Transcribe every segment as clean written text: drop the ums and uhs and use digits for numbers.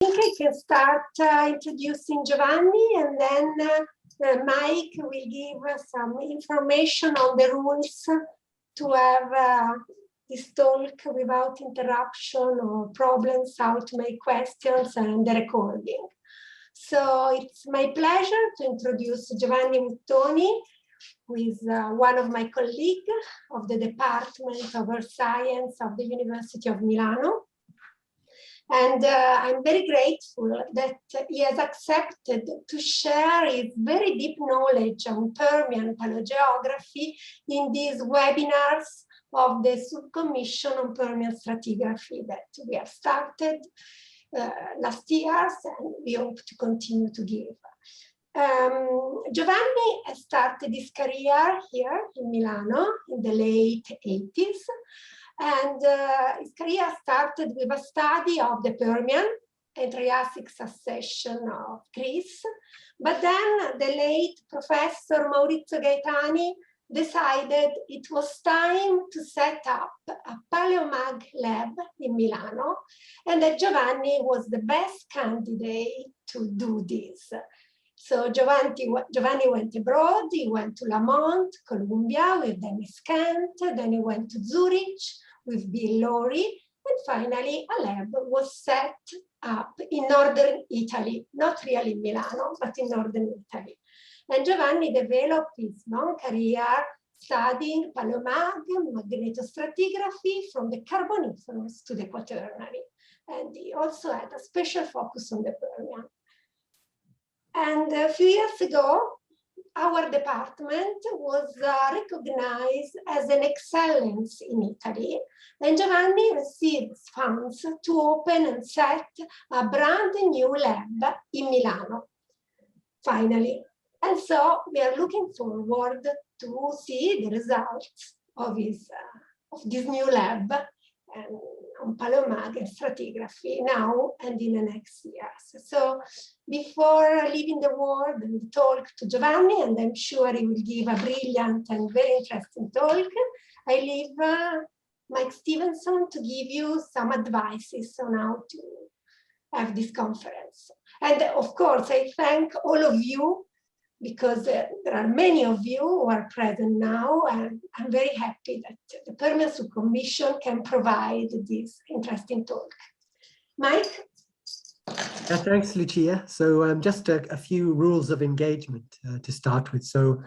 I think I can start introducing Giovanni, and then Mike will give some information on the rules to have this talk without interruption or problems, how to make questions and the recording. So it's my pleasure to introduce Giovanni Muttoni, who is one of my colleagues of the Department of Earth Science of the University of Milano. And I'm very grateful that he has accepted to share his very deep knowledge on Permian paleogeography in these webinars of the Subcommission on Permian Stratigraphy that we have started last year, and we hope to continue to give. Giovanni started his career here in Milano in the late 80s. And his career started with a study of the Permian and Triassic succession of Greece. But then the late Professor Maurizio Gaetani decided it was time to set up a Paleomag lab in Milano, and that Giovanni was the best candidate to do this. So Giovanni went abroad. He went to Lamont, Columbia with Dennis Kent. Then he went to Zurich with Bill Lowry. And finally, a lab was set up in northern Italy, not really in Milano, but in northern Italy. And Giovanni developed his long career studying Paleomag, magnetostratigraphy from the Carboniferous to the Quaternary. And he also had a special focus on the Permian. And a few years ago, our department was recognized as an excellence in Italy, and Giovanni received funds to open and set a brand new lab in Milano, finally. And so we are looking forward to see the results of this new lab on Paleomag and stratigraphy now and in the next years. So before leaving the word and the talk to Giovanni, and I'm sure he will give a brilliant and very interesting talk, I leave Mike Stevenson to give you some advices on how to have this conference. And of course, I thank all of you, because there are many of you who are present now, and I'm very happy that the Permian Subcommission can provide this interesting talk. Mike? Thanks, Lucia. So just a few rules of engagement to start with. So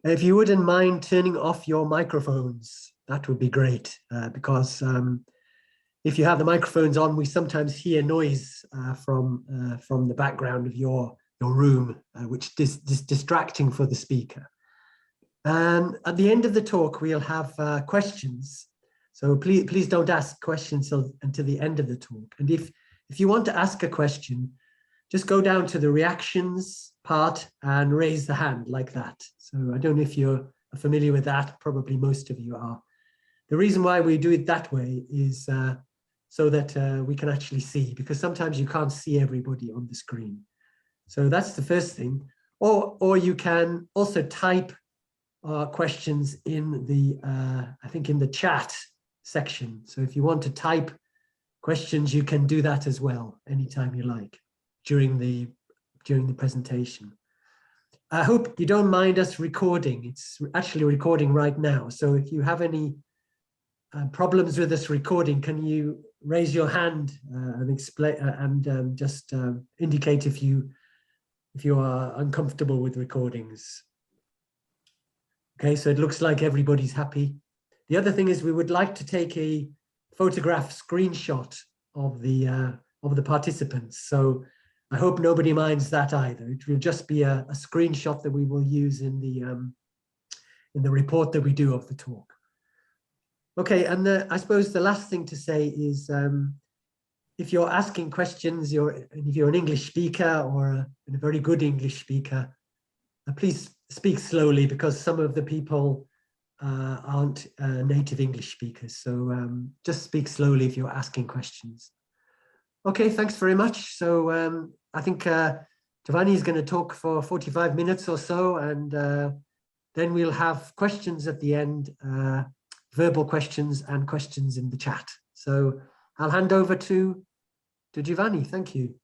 if you wouldn't mind turning off your microphones, that would be great, because if you have the microphones on, we sometimes hear noise from the background of your room, which is distracting for the speaker. And at the end of the talk, we'll have questions. So please don't ask questions until the end of the talk. And if you want to ask a question, just go down to the reactions part and raise the hand like that. So I don't know if you're familiar with that. Probably most of you are. The reason why we do it that way is so that we can actually see, because sometimes you can't see everybody on the screen. So that's the first thing. Or you can also type questions in the, I think in the chat section. So if you want to type questions, you can do that as well, anytime you like, during the presentation. I hope you don't mind us recording. It's actually recording right now. So if you have any problems with this recording, can you raise your hand and explain and just indicate if you are uncomfortable with recordings. Okay, so it looks like everybody's happy. The other thing is we would like to take a photograph screenshot of the participants. So I hope nobody minds that either. It will just be a screenshot that we will use in the report that we do of the talk. Okay, and I suppose the last thing to say is if you're asking questions, if you're an English speaker or a very good English speaker, please speak slowly, because some of the people aren't native English speakers. So just speak slowly if you're asking questions. Okay, thanks very much. So I think Giovanni is going to talk for 45 minutes or so, and then we'll have questions at the end, verbal questions and questions in the chat. So I'll hand over to to Giovanni. Thank you.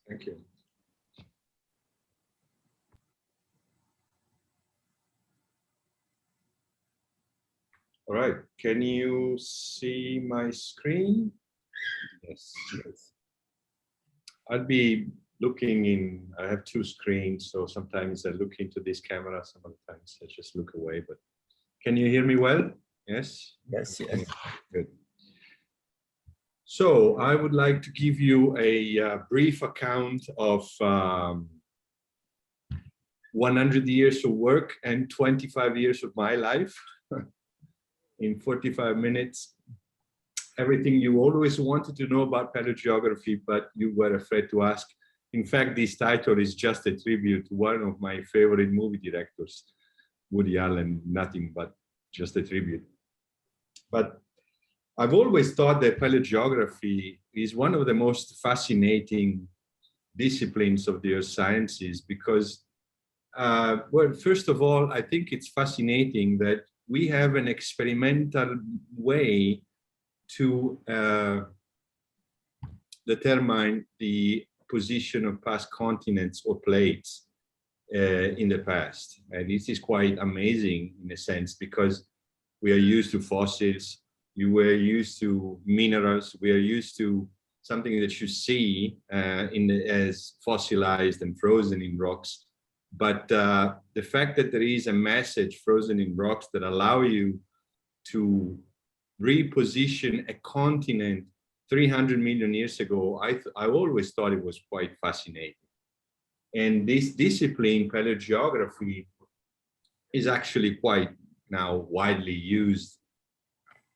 Thank you. All right, can you see my screen? Yes, yes. I'll be looking in, I have two screens, so sometimes I look into this camera, sometimes I just look away, but can you hear me well? Yes? Yes, yes. Good. So I would like to give you a brief account of 100 years of work and 25 years of my life in 45 minutes. Everything you always wanted to know about paleogeography, but you were afraid to ask. In fact, this title is just a tribute to one of my favorite movie directors, Woody Allen, nothing but just a tribute. But I've always thought that paleogeography is one of the most fascinating disciplines of the earth sciences because, well, first of all, I think it's fascinating that we have an experimental way to determine the position of past continents or plates in the past. And this is quite amazing in a sense because we are used to fossils, you were used to minerals, we are used to something that you see as fossilized and frozen in rocks. But the fact that there is a message frozen in rocks that allow you to reposition a continent 300 million years ago, I always thought it was quite fascinating. And this discipline, paleogeography, is actually quite now widely used.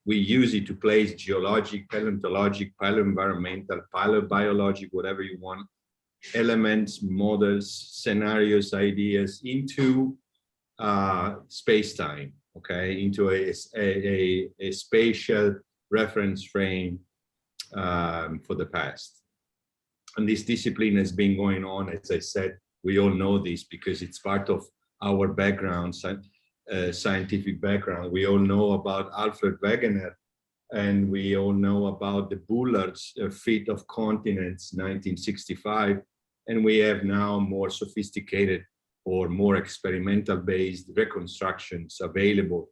We use it to place geologic, paleontologic, paleoenvironmental, paleobiologic, whatever you want, elements, models, scenarios, ideas into space-time, okay, into a spatial reference frame for the past. And this discipline has been going on, as I said, we all know this because it's part of our background, scientific background. We all know about Alfred Wegener, and we all know about the Bullard's Feet of Continents, 1965. And we have now more sophisticated or more experimental based reconstructions available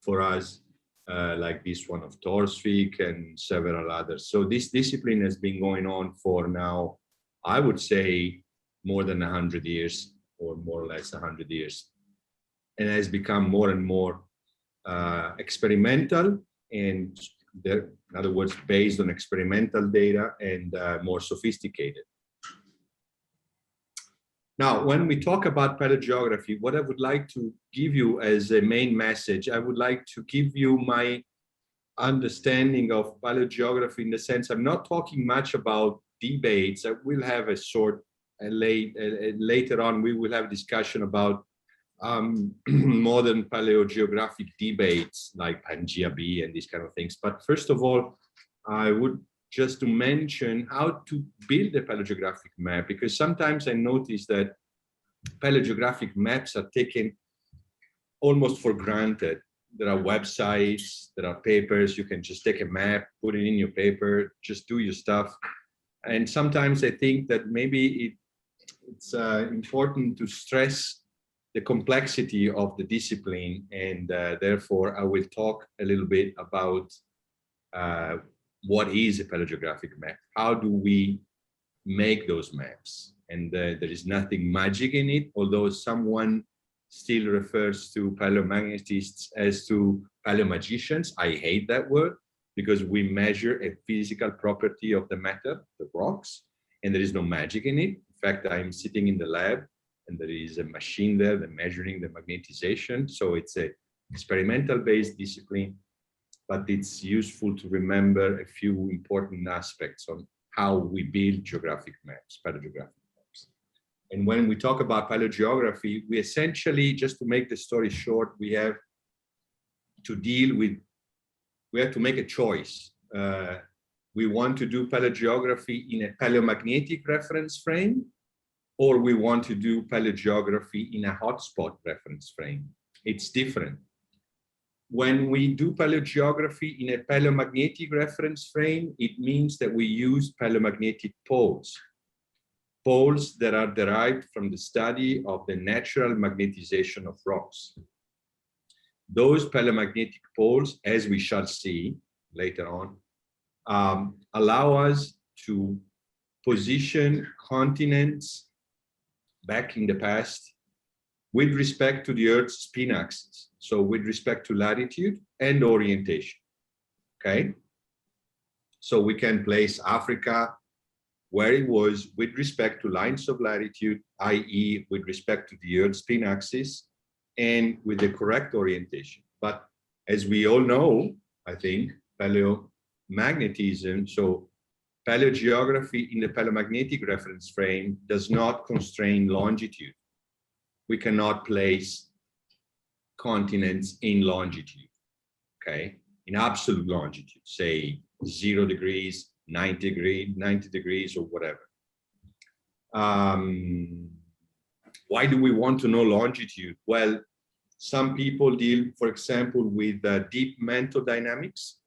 for us, like this one of Torsvik and several others. So this discipline has been going on for now, I would say, more than 100 years, or more or less 100 years, and has become more and more experimental, and in other words, based on experimental data and more sophisticated. Now, when we talk about paleogeography, what I would like to give you as a main message, I would like to give you my understanding of paleogeography in the sense I'm not talking much about debates. I will have a short, later on, we will have discussion about modern paleogeographic debates like Pangea B and these kind of things. But first of all, I would just to mention how to build a paleogeographic map, because sometimes I notice that paleogeographic maps are taken almost for granted. There are websites, there are papers, you can just take a map, put it in your paper, just do your stuff. And sometimes I think that maybe it's important to stress the complexity of the discipline, and therefore I will talk a little bit about what is a paleogeographic map? How do we make those maps? And there is nothing magic in it, although someone still refers to paleomagnetists as to paleomagicians. I hate that word because we measure a physical property of the matter, the rocks, and there is no magic in it. In fact, I'm sitting in the lab and there is a machine there that measuring the magnetization. So it's a experimental based discipline, but it's useful to remember a few important aspects on how we build geographic maps, paleogeographic maps. And when we talk about paleogeography, we essentially, just to make the story short, we have to make a choice. We want to do paleogeography in a paleomagnetic reference frame, or we want to do paleogeography in a hotspot reference frame. It's different. when we do paleogeography in a paleomagnetic reference frame, it means that we use paleomagnetic poles. Poles that are derived from the study of the natural magnetization of rocks. Those paleomagnetic poles, as we shall see later on, allow us to position continents back in the past with respect to the Earth's spin axis. So with respect to latitude and orientation, okay? So we can place Africa where it was with respect to lines of latitude, i.e. with respect to the Earth's spin axis and with the correct orientation. But as we all know, I think, paleomagnetism, so paleogeography in the paleomagnetic reference frame does not constrain longitude. We cannot place continents in longitude, okay? In absolute longitude, say 0 degrees, 90 degrees or whatever. Why do we want to know longitude? Well, some people deal, for example, with deep mantle dynamics,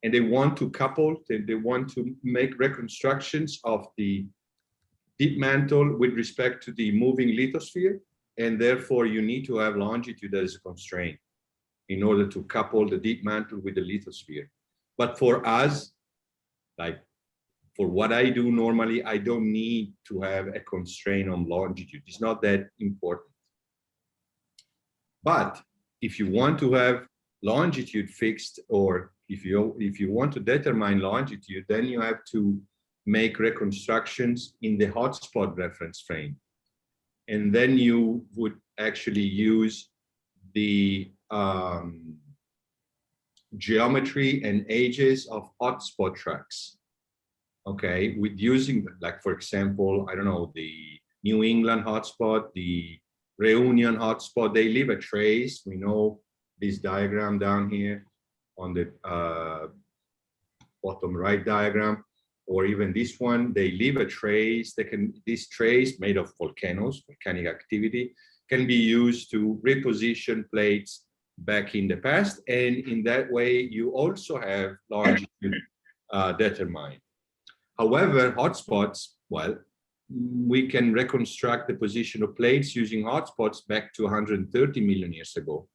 and they want to couple, they want to make reconstructions of the deep mantle with respect to the moving lithosphere, and therefore you need to have longitude as a constraint in order to couple the deep mantle with the lithosphere. But for us, like for what I do normally, I don't need to have a constraint on longitude. It's not that important. But if you want to have longitude fixed, or if you want to determine longitude, then you have to make reconstructions in the hotspot reference frame. And then you would actually use the geometry and ages of hotspot tracks. Okay, with using, like, for example, I don't know, the New England hotspot, the Reunion hotspot, they leave a trace. We know this diagram down here on the bottom right diagram, or even this one, they leave a trace. This trace made of volcanoes, volcanic activity, can be used to reposition plates back in the past. And in that way, you also have longitude determined. However, hotspots, well, we can reconstruct the position of plates using hotspots back to 130 million years ago.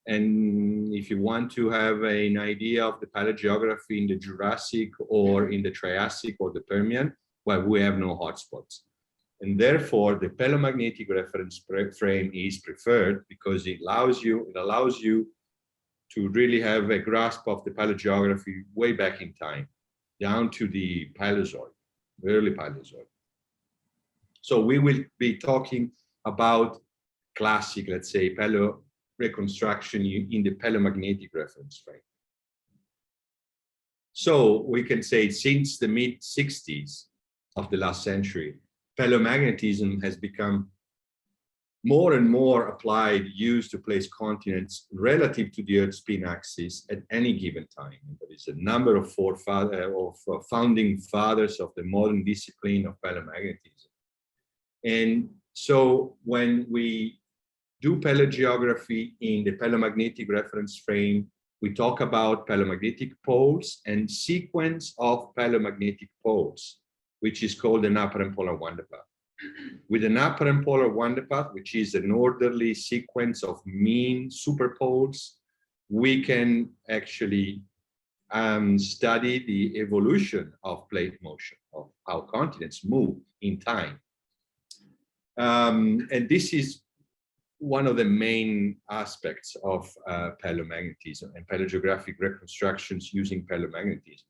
And if you want to have an idea of the paleogeography in the Jurassic or in the Triassic or the Permian, well, we have no hotspots. And therefore, the paleomagnetic reference frame is preferred because it allows you to really have a grasp of the paleogeography way back in time, down to the Paleozoic, early Paleozoic. So we will be talking about classic, let's say, paleo reconstruction in the paleomagnetic reference frame. So we can say since the mid-60s of the last century, paleomagnetism has become more and more applied, used to place continents relative to the Earth's spin axis at any given time. And there is a number of founding fathers of the modern discipline of paleomagnetism. And so when we do paleogeography in the paleomagnetic reference frame, we talk about paleomagnetic poles and sequence of paleomagnetic poles, which is called an apparent polar wanderpath. With an apparent polar wanderpath, which is an orderly sequence of mean superpoles, we can actually study the evolution of plate motion, of how continents move in time. And this is one of the main aspects of paleomagnetism and paleogeographic reconstructions using paleomagnetism.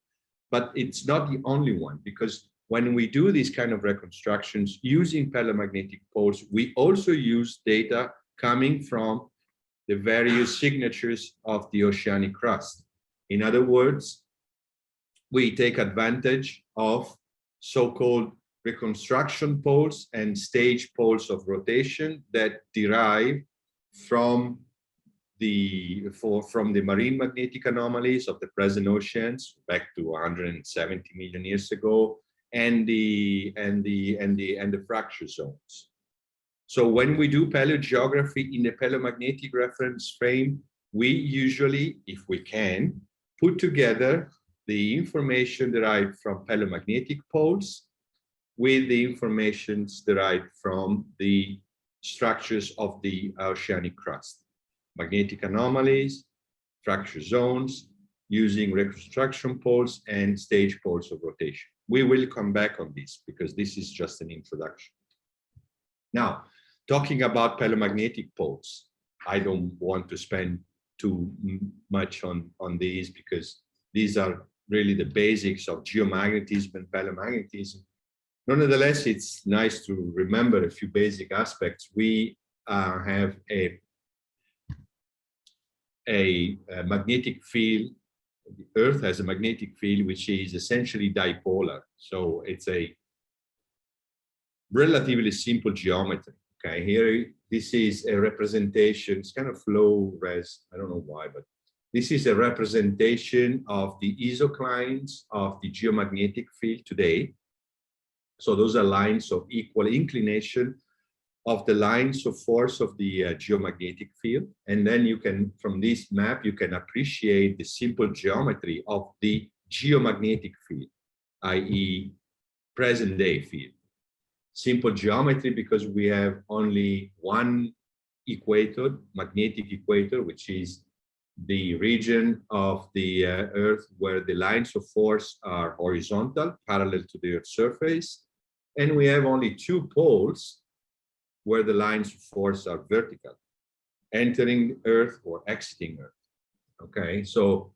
But it's not the only one, because when we do these kind of reconstructions using paleomagnetic poles, we also use data coming from the various signatures of the oceanic crust. In other words, we take advantage of so-called reconstruction poles and stage poles of rotation that derive from the marine magnetic anomalies of the present oceans back to 170 million years ago, and the fracture zones. So when we do paleogeography in the paleomagnetic reference frame, we usually, if we can, put together the information derived from paleomagnetic poles with the information derived from the structures of the oceanic crust, magnetic anomalies, fracture zones, using reconstruction poles and stage poles of rotation. We will come back on this because this is just an introduction. Now, talking about paleomagnetic poles, I don't want to spend too much on these because these are really the basics of geomagnetism and paleomagnetism. Nonetheless, it's nice to remember a few basic aspects. We have a magnetic field. The Earth has a magnetic field which is essentially dipolar. So it's a relatively simple geometry. Okay, here, this is a representation. It's kind of low res, I don't know why, but this is a representation of the isoclines of the geomagnetic field today. So those are lines of equal inclination of the lines of force of the geomagnetic field. And then you can, from this map, you can appreciate the simple geometry of the geomagnetic field, i.e. present day field. Simple geometry because we have only one equator, magnetic equator, which is the region of the Earth where the lines of force are horizontal, parallel to the Earth's surface. And we have only two poles where the lines of force are vertical, entering Earth or exiting Earth. Okay, so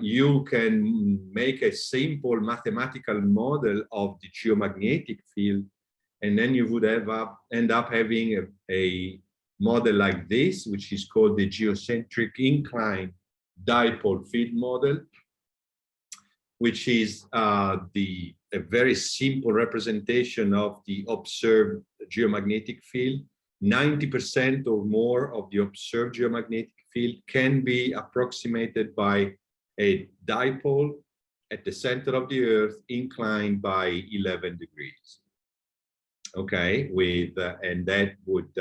you can make a simple mathematical model of the geomagnetic field, and then you would end up having a model like this, which is called the geocentric incline dipole field model, which is a very simple representation of the observed geomagnetic field. 90% or more of the observed geomagnetic field can be approximated by a dipole at the center of the Earth inclined by 11 degrees. Okay, and that would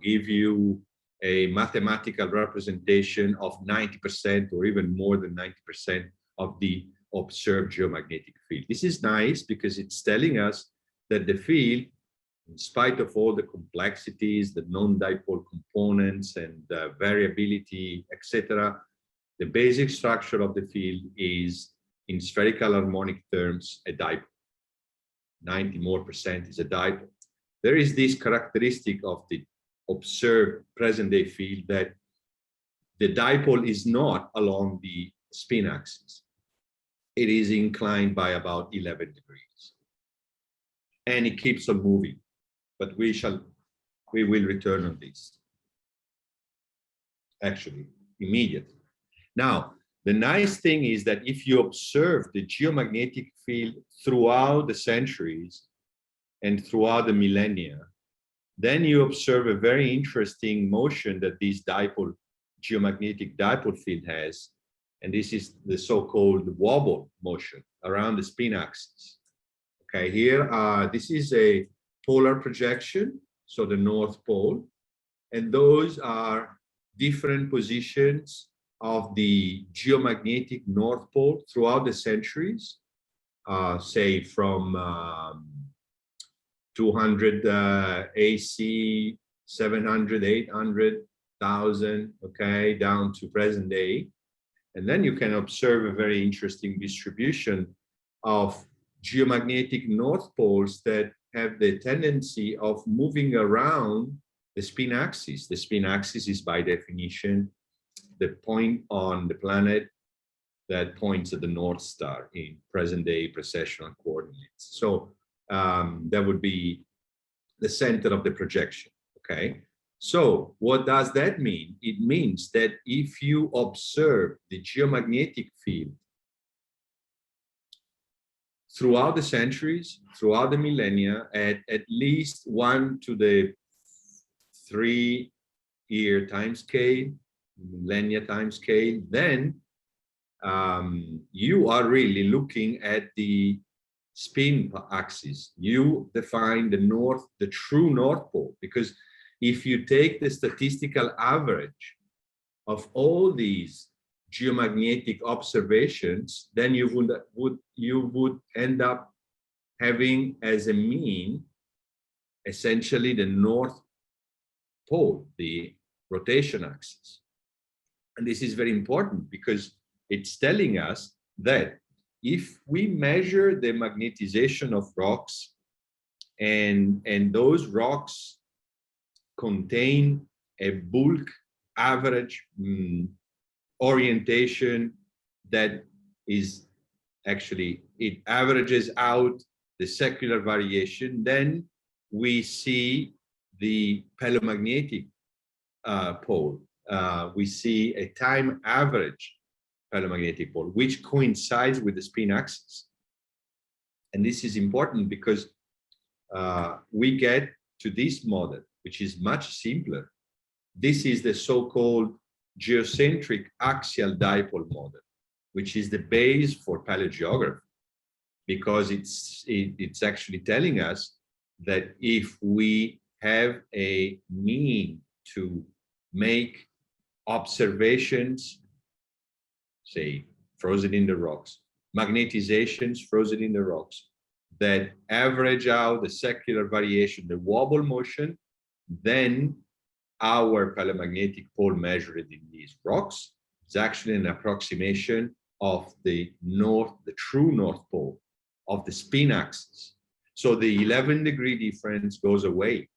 give you a mathematical representation of 90% or even more than 90% of the observed geomagnetic field. This is nice because it's telling us that the field, in spite of all the complexities, the non-dipole components and variability, etc., the basic structure of the field is, in spherical harmonic terms, a dipole. 90% more is a dipole. There is this characteristic of the observed present-day field that the dipole is not along the spin axis. It is inclined by about 11 degrees. And it keeps on moving. But we will return on this. Actually, immediately. Now, the nice thing is that if you observe the geomagnetic field throughout the centuries and throughout the millennia, then you observe a very interesting motion that this geomagnetic dipole field has. And this is the so-called wobble motion around the spin axis. Okay, here, this is a polar projection, so the North Pole. And those are different positions of the geomagnetic North Pole throughout the centuries, say from 200 AC, 700, 800, 1000, okay, down to present day. And then you can observe a very interesting distribution of geomagnetic North Poles that have the tendency of moving around the spin axis. The spin axis is, by definition, the point on the planet that points at the North Star in present-day precessional coordinates. So that would be the center of the projection, okay? So what does that mean? It means that if you observe the geomagnetic field throughout the centuries, throughout the millennia, at least 1 to the 3 year time scale, millennia time scale, then you are really looking at the spin axis. You define the true North Pole, because if you take the statistical average of all these geomagnetic observations, then you would end up having as a mean essentially the North Pole, the rotation axis. And this is very important because it's telling us that if we measure the magnetization of rocks and those rocks contain a bulk average orientation that is actually, it averages out the secular variation, then we see the paleo-magnetic pole. We see a time average paleo-magnetic pole, which coincides with the spin axis. And this is important because we get to this model, which is much simpler. This is the so-called geocentric axial dipole model, which is the base for paleogeography, because it's actually telling us that if we have a mean to make observations, say, frozen in the rocks, magnetizations frozen in the rocks, that average out the secular variation, the wobble motion, then our paleo-magnetic pole measured in these rocks is actually an approximation of the true North Pole of the spin axis. So the 11-degree difference goes away,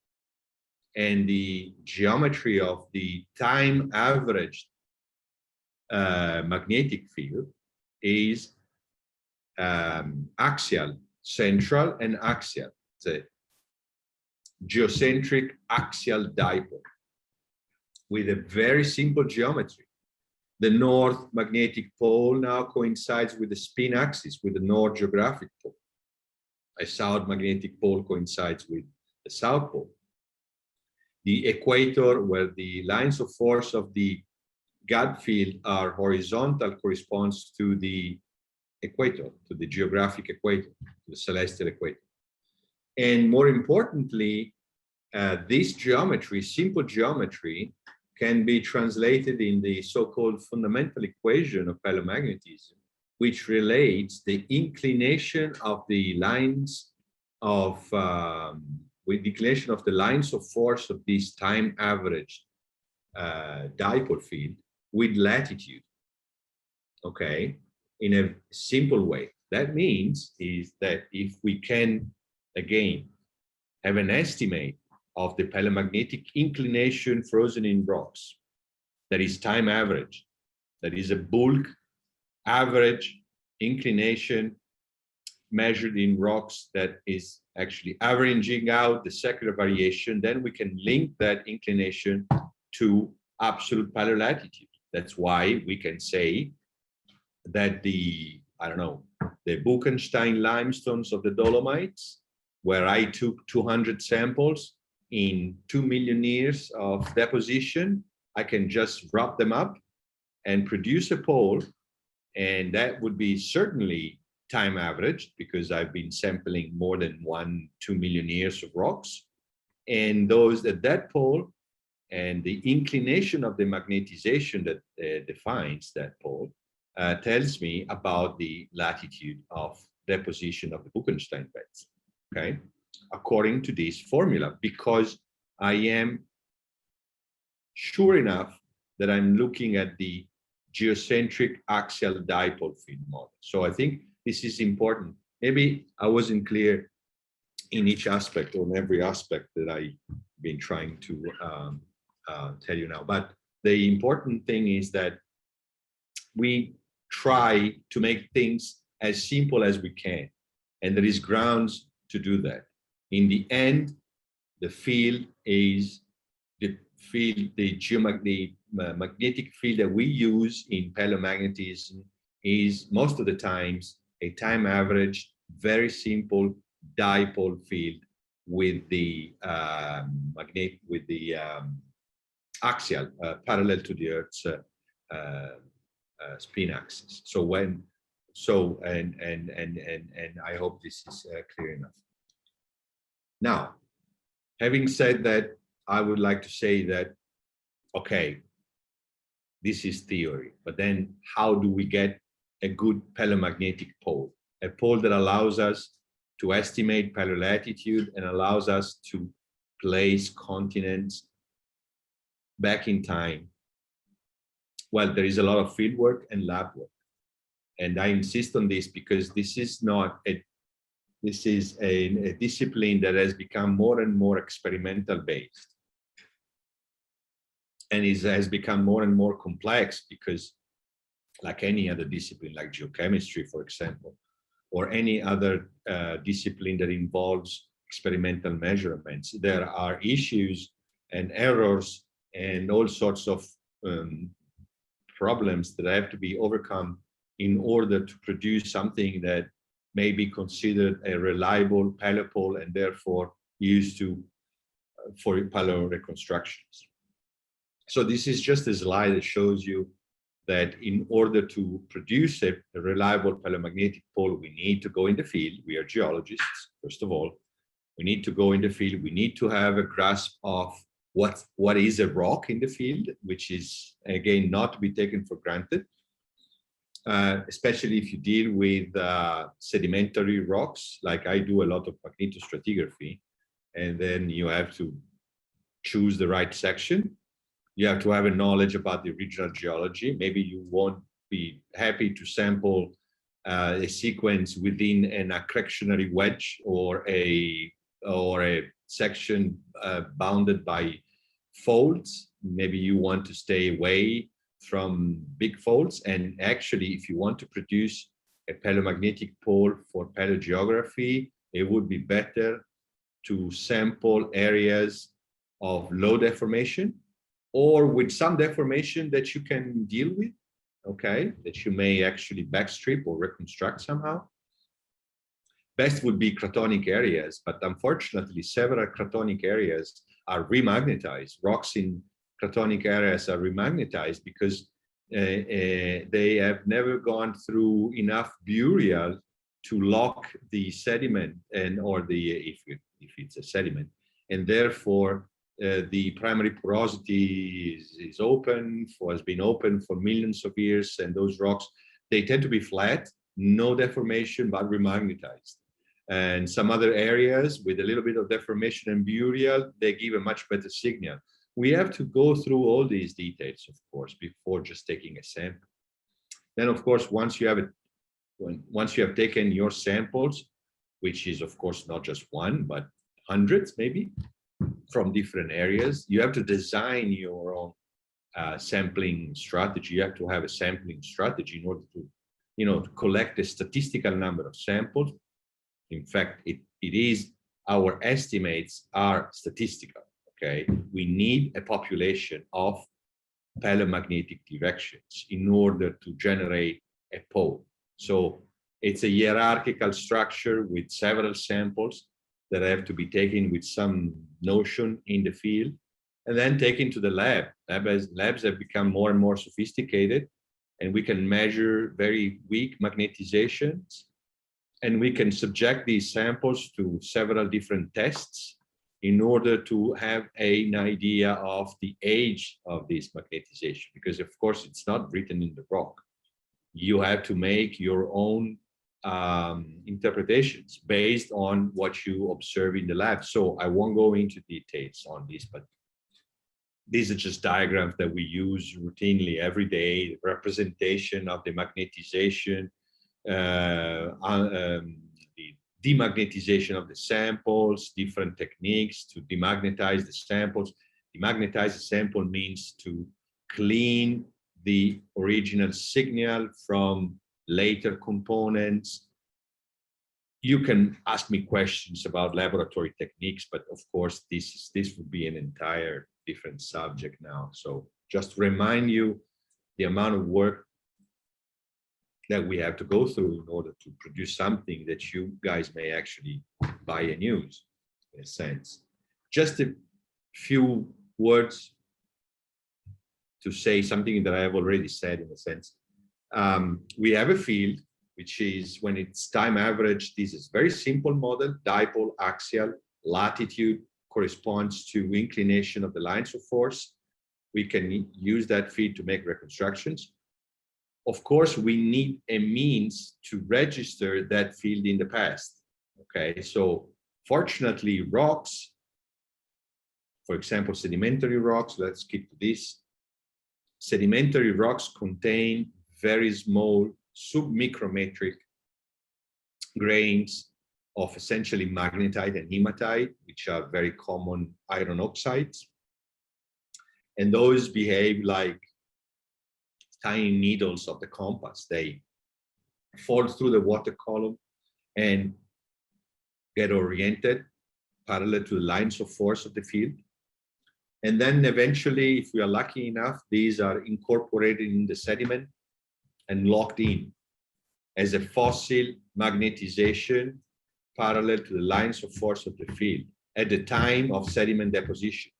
and the geometry of the time averaged magnetic field is axial, central, and axial. It's a geocentric axial dipole with a very simple geometry. The North magnetic pole now coincides with the spin axis, with the North geographic pole. A South magnetic pole coincides with the South Pole. The equator, where the lines of force of the gap field are horizontal, corresponds to the equator, to the geographic equator, to the celestial equator. And more importantly, this geometry, simple geometry, can be translated in the so-called fundamental equation of paleo-magnetism, which relates the inclination of the lines of, with the inclination of the lines of force of this time averaged dipole field with latitude, okay, in a simple way. That means is that if we can, again, have an estimate of the paleo-magnetic inclination frozen in rocks, that is time average, that is a bulk average inclination measured in rocks that is actually averaging out the secular variation, then we can link that inclination to absolute paleolatitude. That's why we can say that the, I don't know, the Buchenstein limestones of the Dolomites, where I took 200 samples in 2 million years of deposition, I can just wrap them up and produce a pole, and that would be certainly time averaged because I've been sampling more than 1-2 million years of rocks. And those at that pole and the inclination of the magnetization that defines that pole tells me about the latitude of deposition of the Buchenstein beds, okay? According to this formula, because I am sure enough that I'm looking at the geocentric axial dipole field model. So I think this is important. Maybe I wasn't clear in each aspect or in every aspect that I've been trying to tell you now, but the important thing is that we try to make things as simple as we can, and there is grounds to do that. In the end, the field is the field, the magnetic field that we use in paleo-magnetism is most of the times a time average, very simple dipole field with the axial parallel to the Earth's spin axis. So when, and I hope this is clear enough. Now, having said that, I would like to say that, okay, This is theory. But then how do we get a good paleo-magnetic pole? A pole that allows us to estimate paleolatitude and allows us to place continents back in time. Well, there is a lot of field work and lab work. And I insist on this because this is a discipline that has become more and more experimental based. And has become more and more complex because, like any other discipline, like geochemistry, for example, or any other discipline that involves experimental measurements, there are issues and errors and all sorts of problems that have to be overcome in order to produce something that may be considered a reliable paleo pole and therefore used for paleo reconstructions. So this is just a slide that shows you that in order to produce a reliable paleomagnetic pole, we need to go in the field. We are geologists, first of all. We need to go in the field. We need to have a grasp of what is a rock in the field, which is, again, not to be taken for granted, especially if you deal with sedimentary rocks, like I do a lot of magnetostratigraphy, and then you have to choose the right section. You have to have a knowledge about the regional geology. Maybe you won't be happy to sample a sequence within an accretionary wedge or a section bounded by folds. Maybe you want to stay away from big folds. And actually, if you want to produce a paleomagnetic pole for paleogeography, it would be better to sample areas of low deformation or with some deformation that you can deal with, okay, that you may actually backstrip or reconstruct somehow. Best would be cratonic areas, but unfortunately, several cratonic areas are remagnetized. Rocks in cratonic areas are remagnetized because they have never gone through enough burial to lock the sediment or if it's a sediment, and therefore the primary porosity is open, has been open for millions of years, and those rocks, they tend to be flat, no deformation, but remagnetized. And some other areas with a little bit of deformation and burial, they give a much better signal. We have to go through all these details, of course, before just taking a sample. Then, of course, once you have taken your samples, which is, of course, not just one, but hundreds maybe, from different areas, you have to design your own sampling strategy. You have to have a sampling strategy in order to, to collect a statistical number of samples. In fact, our estimates are statistical, okay? We need a population of paleomagnetic directions in order to generate a pole. So it's a hierarchical structure with several samples that have to be taken with some notion in the field and then taken to the lab. Labs have become more and more sophisticated, and we can measure very weak magnetizations, and we can subject these samples to several different tests in order to have an idea of the age of this magnetization, because of course it's not written in the rock. You have to make your own interpretations based on what you observe in the lab. So I won't go into details on this, but these are just diagrams that we use routinely every day, representation of the magnetization, the demagnetization of the samples, different techniques to demagnetize the samples. Demagnetize the sample means to clean the original signal from later components. You can ask me questions about laboratory techniques, but of course, this would be an entire different subject now. So just to remind you the amount of work that we have to go through in order to produce something that you guys may actually buy and use, in a sense. Just a few words to say something that I have already said, in a sense. We have a field, which is, when it's time averaged, this is very simple model, dipole, axial, latitude corresponds to inclination of the lines of force. we can use that field to make reconstructions. Of course, we need a means to register that field in the past. Okay, so fortunately, rocks, for example, sedimentary rocks, let's skip to this. Sedimentary rocks contain very small submicrometric grains of essentially magnetite and hematite, which are very common iron oxides. And those behave like tiny needles of the compass. They fall through the water column and get oriented parallel to the lines of force of the field. And then eventually, if we are lucky enough, these are incorporated in the sediment and locked in as a fossil magnetization parallel to the lines of force of the field at the time of sediment deposition.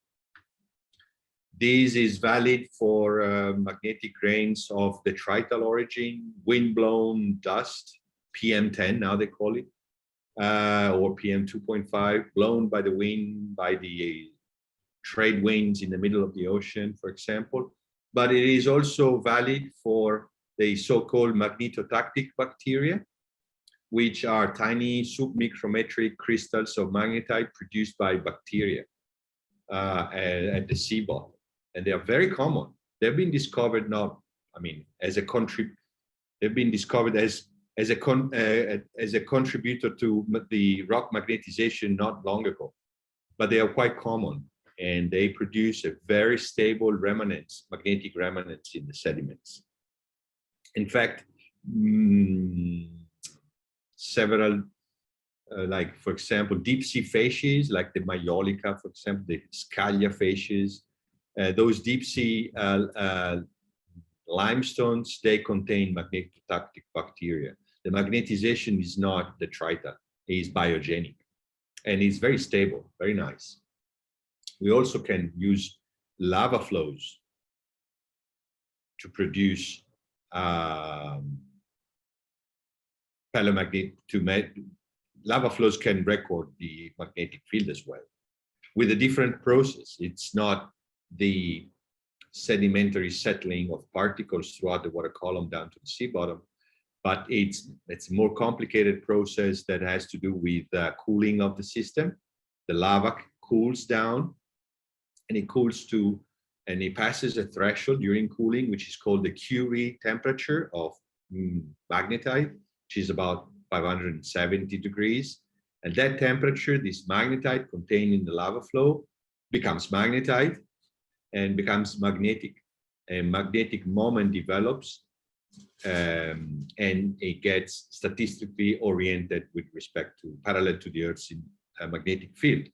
This is valid for magnetic grains of detrital origin, wind-blown dust, PM10 now they call it, or PM2.5, blown by the wind, by the trade winds in the middle of the ocean, for example. But it is also valid for the so-called magnetotactic bacteria, which are tiny submicrometric crystals of magnetite produced by bacteria at the sea bottom. And they are very common. They've been discovered not, I mean, as a they've been discovered as a contributor to the rock magnetization not long ago, but they are quite common, and they produce a very stable remnants, magnetic remnants in the sediments. In fact, several, like for example, deep sea facies, like the Maiolica, for example, the Scaglia facies, those deep sea limestones, they contain magnetotactic bacteria. The magnetization is not detrital, it is biogenic, and it's very stable, very nice. We also can use lava flows to produce lava flows can record the magnetic field as well, with a different process. It's not the sedimentary settling of particles throughout the water column down to the sea bottom, but it's a more complicated process that has to do with cooling of the system. The lava cools down, and it passes a threshold during cooling, which is called the Curie temperature of magnetite, which is about 570 degrees. At that temperature, this magnetite contained in the lava flow becomes magnetite and becomes magnetic. A magnetic moment develops, and it gets statistically oriented with respect to parallel to the Earth's magnetic field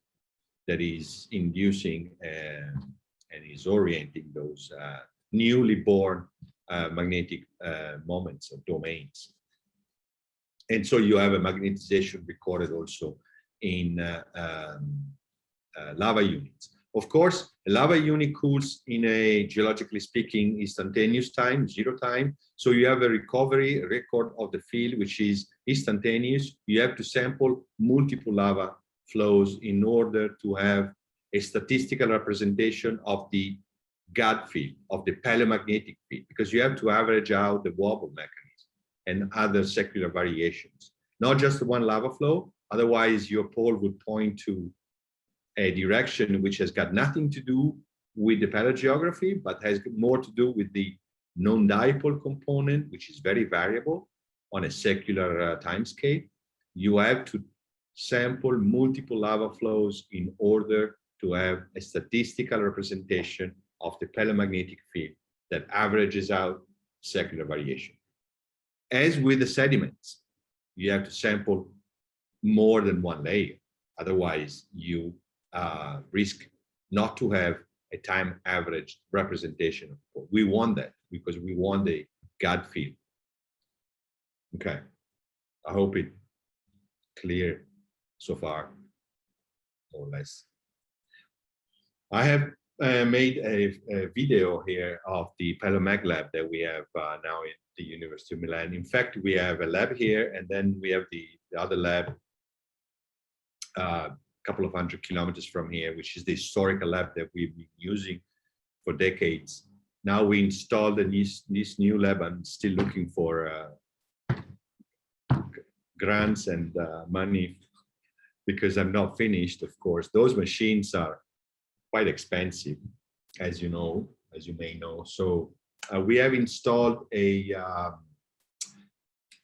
that is inducing and is orienting those newly born magnetic moments or domains. And so you have a magnetization recorded also in lava units. Of course, a lava unit cools in a, geologically speaking, instantaneous time, zero time. So you have a recovery record of the field, which is instantaneous. You have to sample multiple lava flows in order to have a statistical representation of the gut field, of the paleomagnetic field, because you have to average out the wobble mechanism and other secular variations, not just one lava flow. Otherwise, your pole would point to a direction which has got nothing to do with the paleogeography, but has more to do with the non-dipole component, which is very variable on a secular time scale. You have to sample multiple lava flows in order to have a statistical representation of the paleomagnetic field that averages out secular variation. As with the sediments, you have to sample more than one layer. Otherwise, you risk not to have a time averaged representation. We want that because we want the gut field. Okay, I hope it clear so far, more or less. I have made a video here of the Palomag lab that we have now in the University of Milan. In fact, we have a lab here, and then we have the other lab a couple of 100 kilometers from here, which is the historical lab that we've been using for decades. Now we installed this new lab. I'm still looking for grants and money because I'm not finished, of course. Those machines are quite expensive, as you know, as you may know. So we have installed a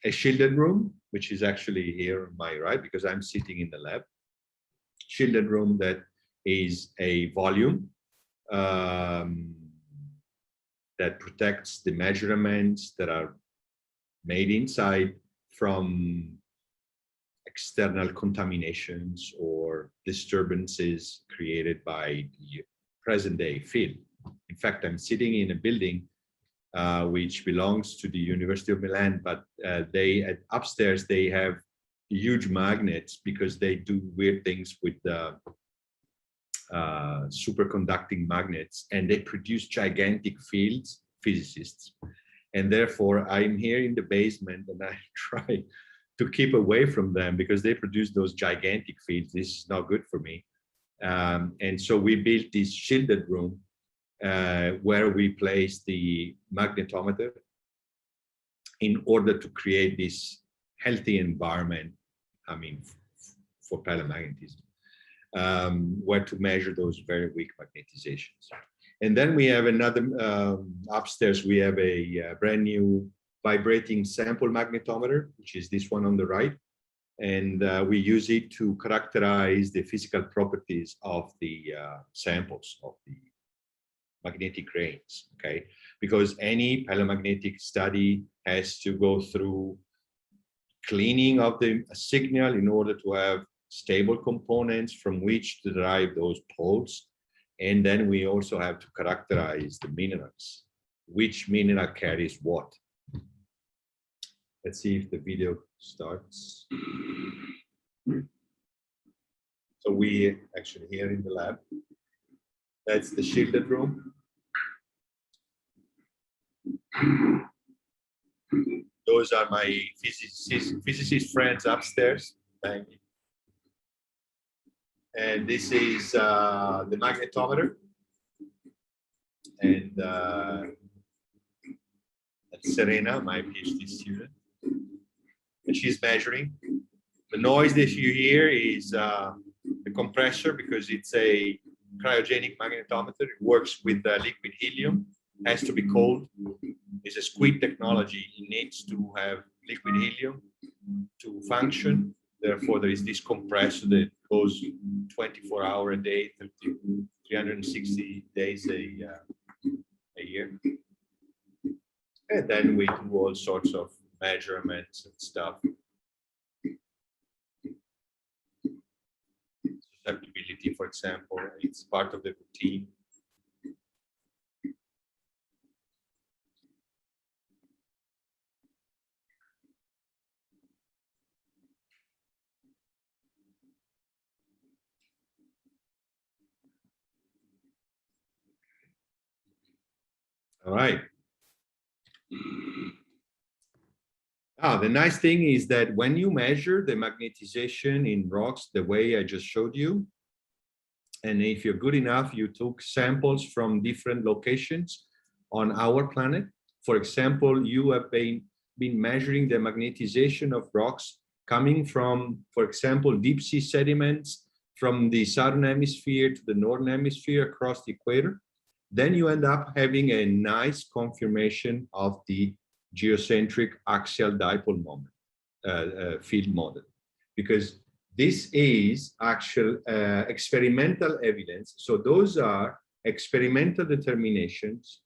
shielded room, which is actually here on my right, because I'm sitting in the lab. Shielded room that is a volume that protects the measurements that are made inside from external contaminations or disturbances created by the present day field. In fact, I'm sitting in a building which belongs to the University of Milan, but upstairs they have huge magnets because they do weird things with the superconducting magnets, and they produce gigantic fields, physicists. And therefore I'm here in the basement and I try to keep away from them because they produce those gigantic fields. This is not good for me. And so we built this shielded room where we place the magnetometer in order to create this healthy environment, I mean, for paramagnetism, where to measure those very weak magnetizations. And then we have another, upstairs, we have a brand new vibrating sample magnetometer, which is this one on the right. And we use it to characterize the physical properties of the samples of the magnetic grains, okay? Because any paramagnetic study has to go through cleaning of the signal in order to have stable components from which to derive those poles. And then we also have to characterize the minerals, which mineral carries what. Let's see if the video starts. So we actually here in the lab, that's the shielded room. Those are my physicist friends upstairs. Thank you. And this is the magnetometer. And that's Serena, my PhD student. And she's measuring. The noise that you hear is the compressor because it's a cryogenic magnetometer. It works with liquid helium. It has to be cold. It's a squid technology. It needs to have liquid helium to function. Therefore, there is this compressor that goes 24 hours a day, 360 days a year. And then we do all sorts of measurements and stuff. Susceptibility, for example, it's part of the routine. All right. Now, the nice thing is that when you measure the magnetization in rocks the way I just showed you, and if you're good enough, you took samples from different locations on our planet. For example, you have been measuring the magnetization of rocks coming from, for example, deep sea sediments from the southern hemisphere to the northern hemisphere across the equator. Then you end up having a nice confirmation of the geocentric axial dipole moment, field model, because this is actual experimental evidence. So those are experimental determinations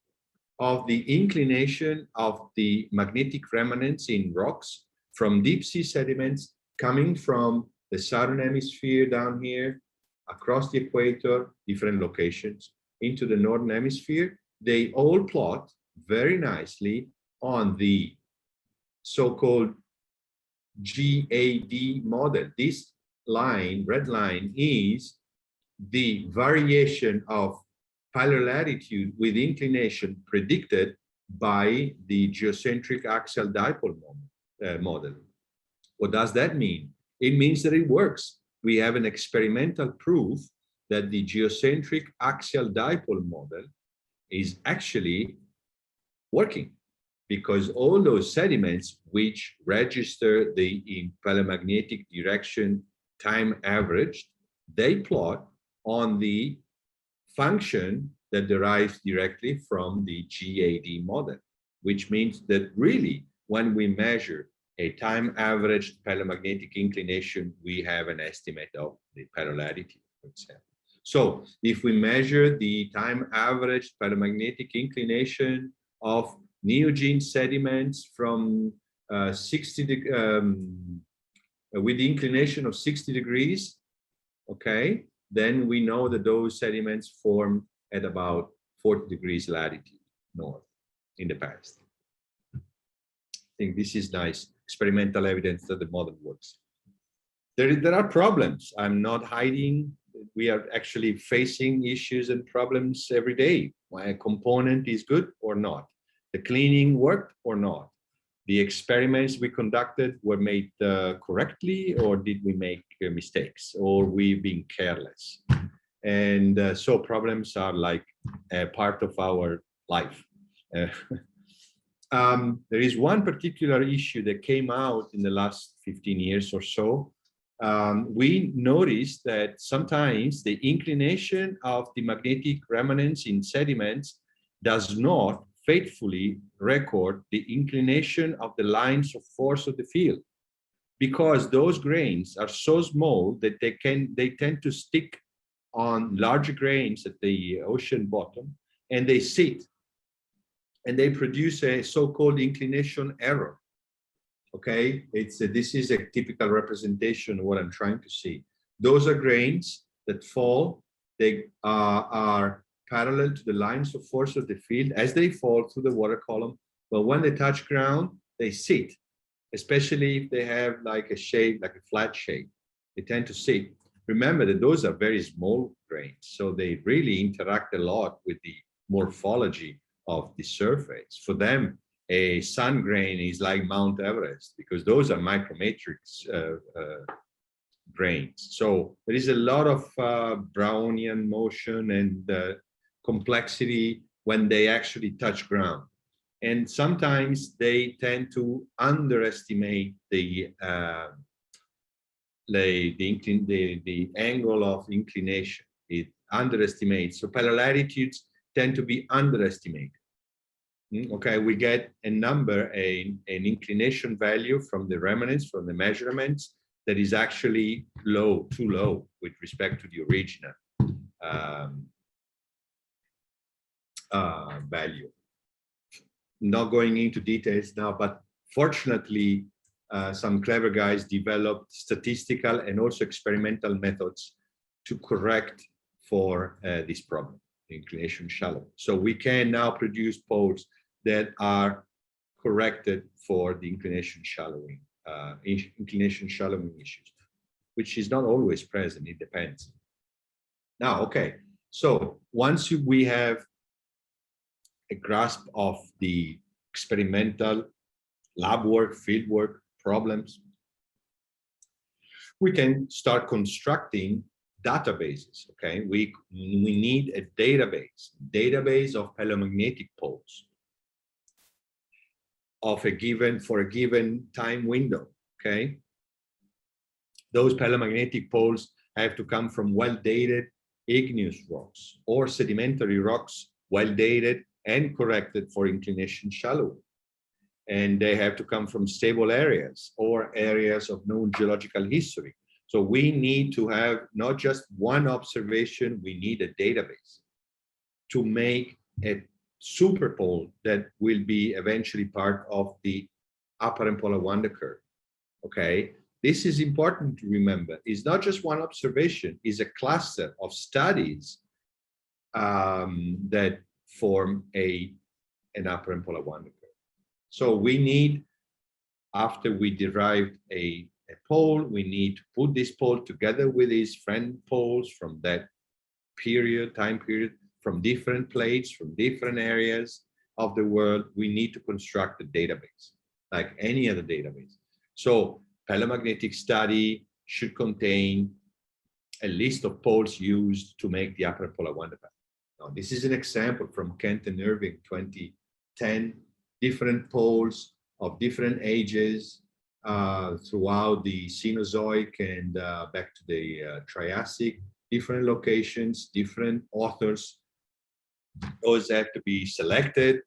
of the inclination of the magnetic remnants in rocks from deep sea sediments coming from the southern hemisphere down here, across the equator, different locations, into the northern hemisphere. They all plot very nicely on the so-called GAD model. This line, red line, is the variation of polar latitude with inclination predicted by the geocentric axial dipole model. What does that mean? It means that it works. We have an experimental proof that the geocentric axial dipole model is actually working, because all those sediments which register the palemagnetic direction time averaged, they plot on the function that derives directly from the GAD model, which means that really when we measure a time averaged palemagnetic inclination, we have an estimate of the paleolatitude, for example. So if we measure the time averaged palemagnetic inclination of neogene sediments from with the inclination of 60 degrees, okay, then we know that those sediments formed at about 40 degrees latitude north in the past. I think this is nice experimental evidence that the model works. There are problems. I'm not hiding. We are actually facing issues and problems every day. Why a component is good or not. The cleaning worked or not. The experiments we conducted were made correctly, or did we make mistakes, or we being careless? And so problems are like a part of our life. There is one particular issue that came out in the last 15 years or so. We noticed that sometimes the inclination of the magnetic remanence in sediments does not faithfully record the inclination of the lines of force of the field, because those grains are so small that they tend to stick on larger grains at the ocean bottom, and they sit and they produce a so-called inclination error. Okay, this is a typical representation of what I'm trying to see. Those are grains that fall. They are parallel to the lines of force of the field as they fall through the water column. But when they touch ground, they sit, especially if they have like a shape, like a flat shape. They tend to sit. Remember that those are very small grains, so they really interact a lot with the morphology of the surface. For them, a sun grain is like Mount Everest, because those are micromatrix grains. So there is a lot of Brownian motion and complexity when they actually touch ground. And sometimes they tend to underestimate the angle of inclination. It underestimates. So paleolatitudes tend to be underestimated. Okay, we get a number, an inclination value from the remanence, from the measurements, that is actually low, too low with respect to the original value. Not going into details now, but fortunately, some clever guys developed statistical and also experimental methods to correct for this problem, the inclination shallow. So we can now produce poles that are corrected for the inclination shallowing issues, which is not always present. It depends. Now, okay. So once we have a grasp of the experimental lab work, field work, problems, we can start constructing databases. Okay, we need a database of palemagnetic poles of for a given time window. Okay, those palemagnetic poles have to come from well-dated igneous rocks or sedimentary rocks, well-dated and corrected for inclination shallowing. And they have to come from stable areas or areas of known geological history. So we need to have not just one observation, we need a database to make a superpole that will be eventually part of the apparent polar wonder curve. Okay, this is important to remember. It's not just one observation, it's a cluster of studies that form an apparent polar wonder curve. So we need, after we derived a pole, we need to put this pole together with these friend poles from that time period, from different plates, from different areas of the world. We need to construct a database, like any other database. So palemagnetic study should contain a list of poles used to make the apparent polar wonder path. Now, this is an example from Kent and Irving, 2010, different poles of different ages throughout the Cenozoic and back to the Triassic, different locations, different authors. Those have to be selected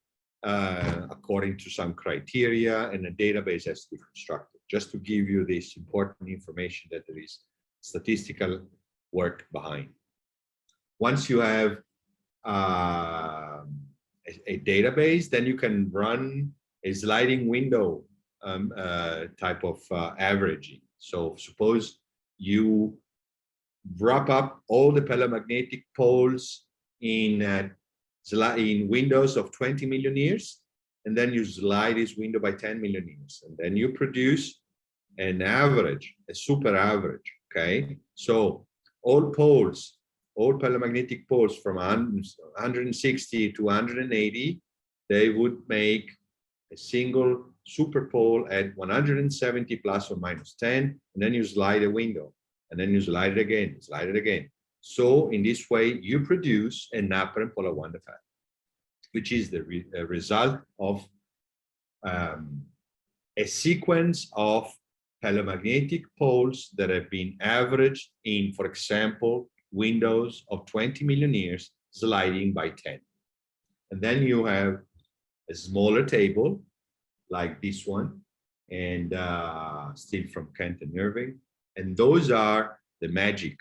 according to some criteria, and a database has to be constructed. Just to give you this important information that there is statistical work behind. Once you have a database, then you can run a sliding window type of averaging. So suppose you wrap up all the palamagnetic poles in windows of 20 million years, and then you slide this window by 10 million years, and then you produce an average, a super average. Okay, so all poles, all palamagnetic poles from 160 to 180, they would make a single super pole at 170 plus or minus 10, and then you slide a window, and then you slide it again, slide it again. So in this way, you produce an apparent polar wonder path, which is the result of a sequence of palamagnetic poles that have been averaged in, for example, windows of 20 million years sliding by 10. And then you have a smaller table like this one, and still from Kent and Irving. And those are the magic,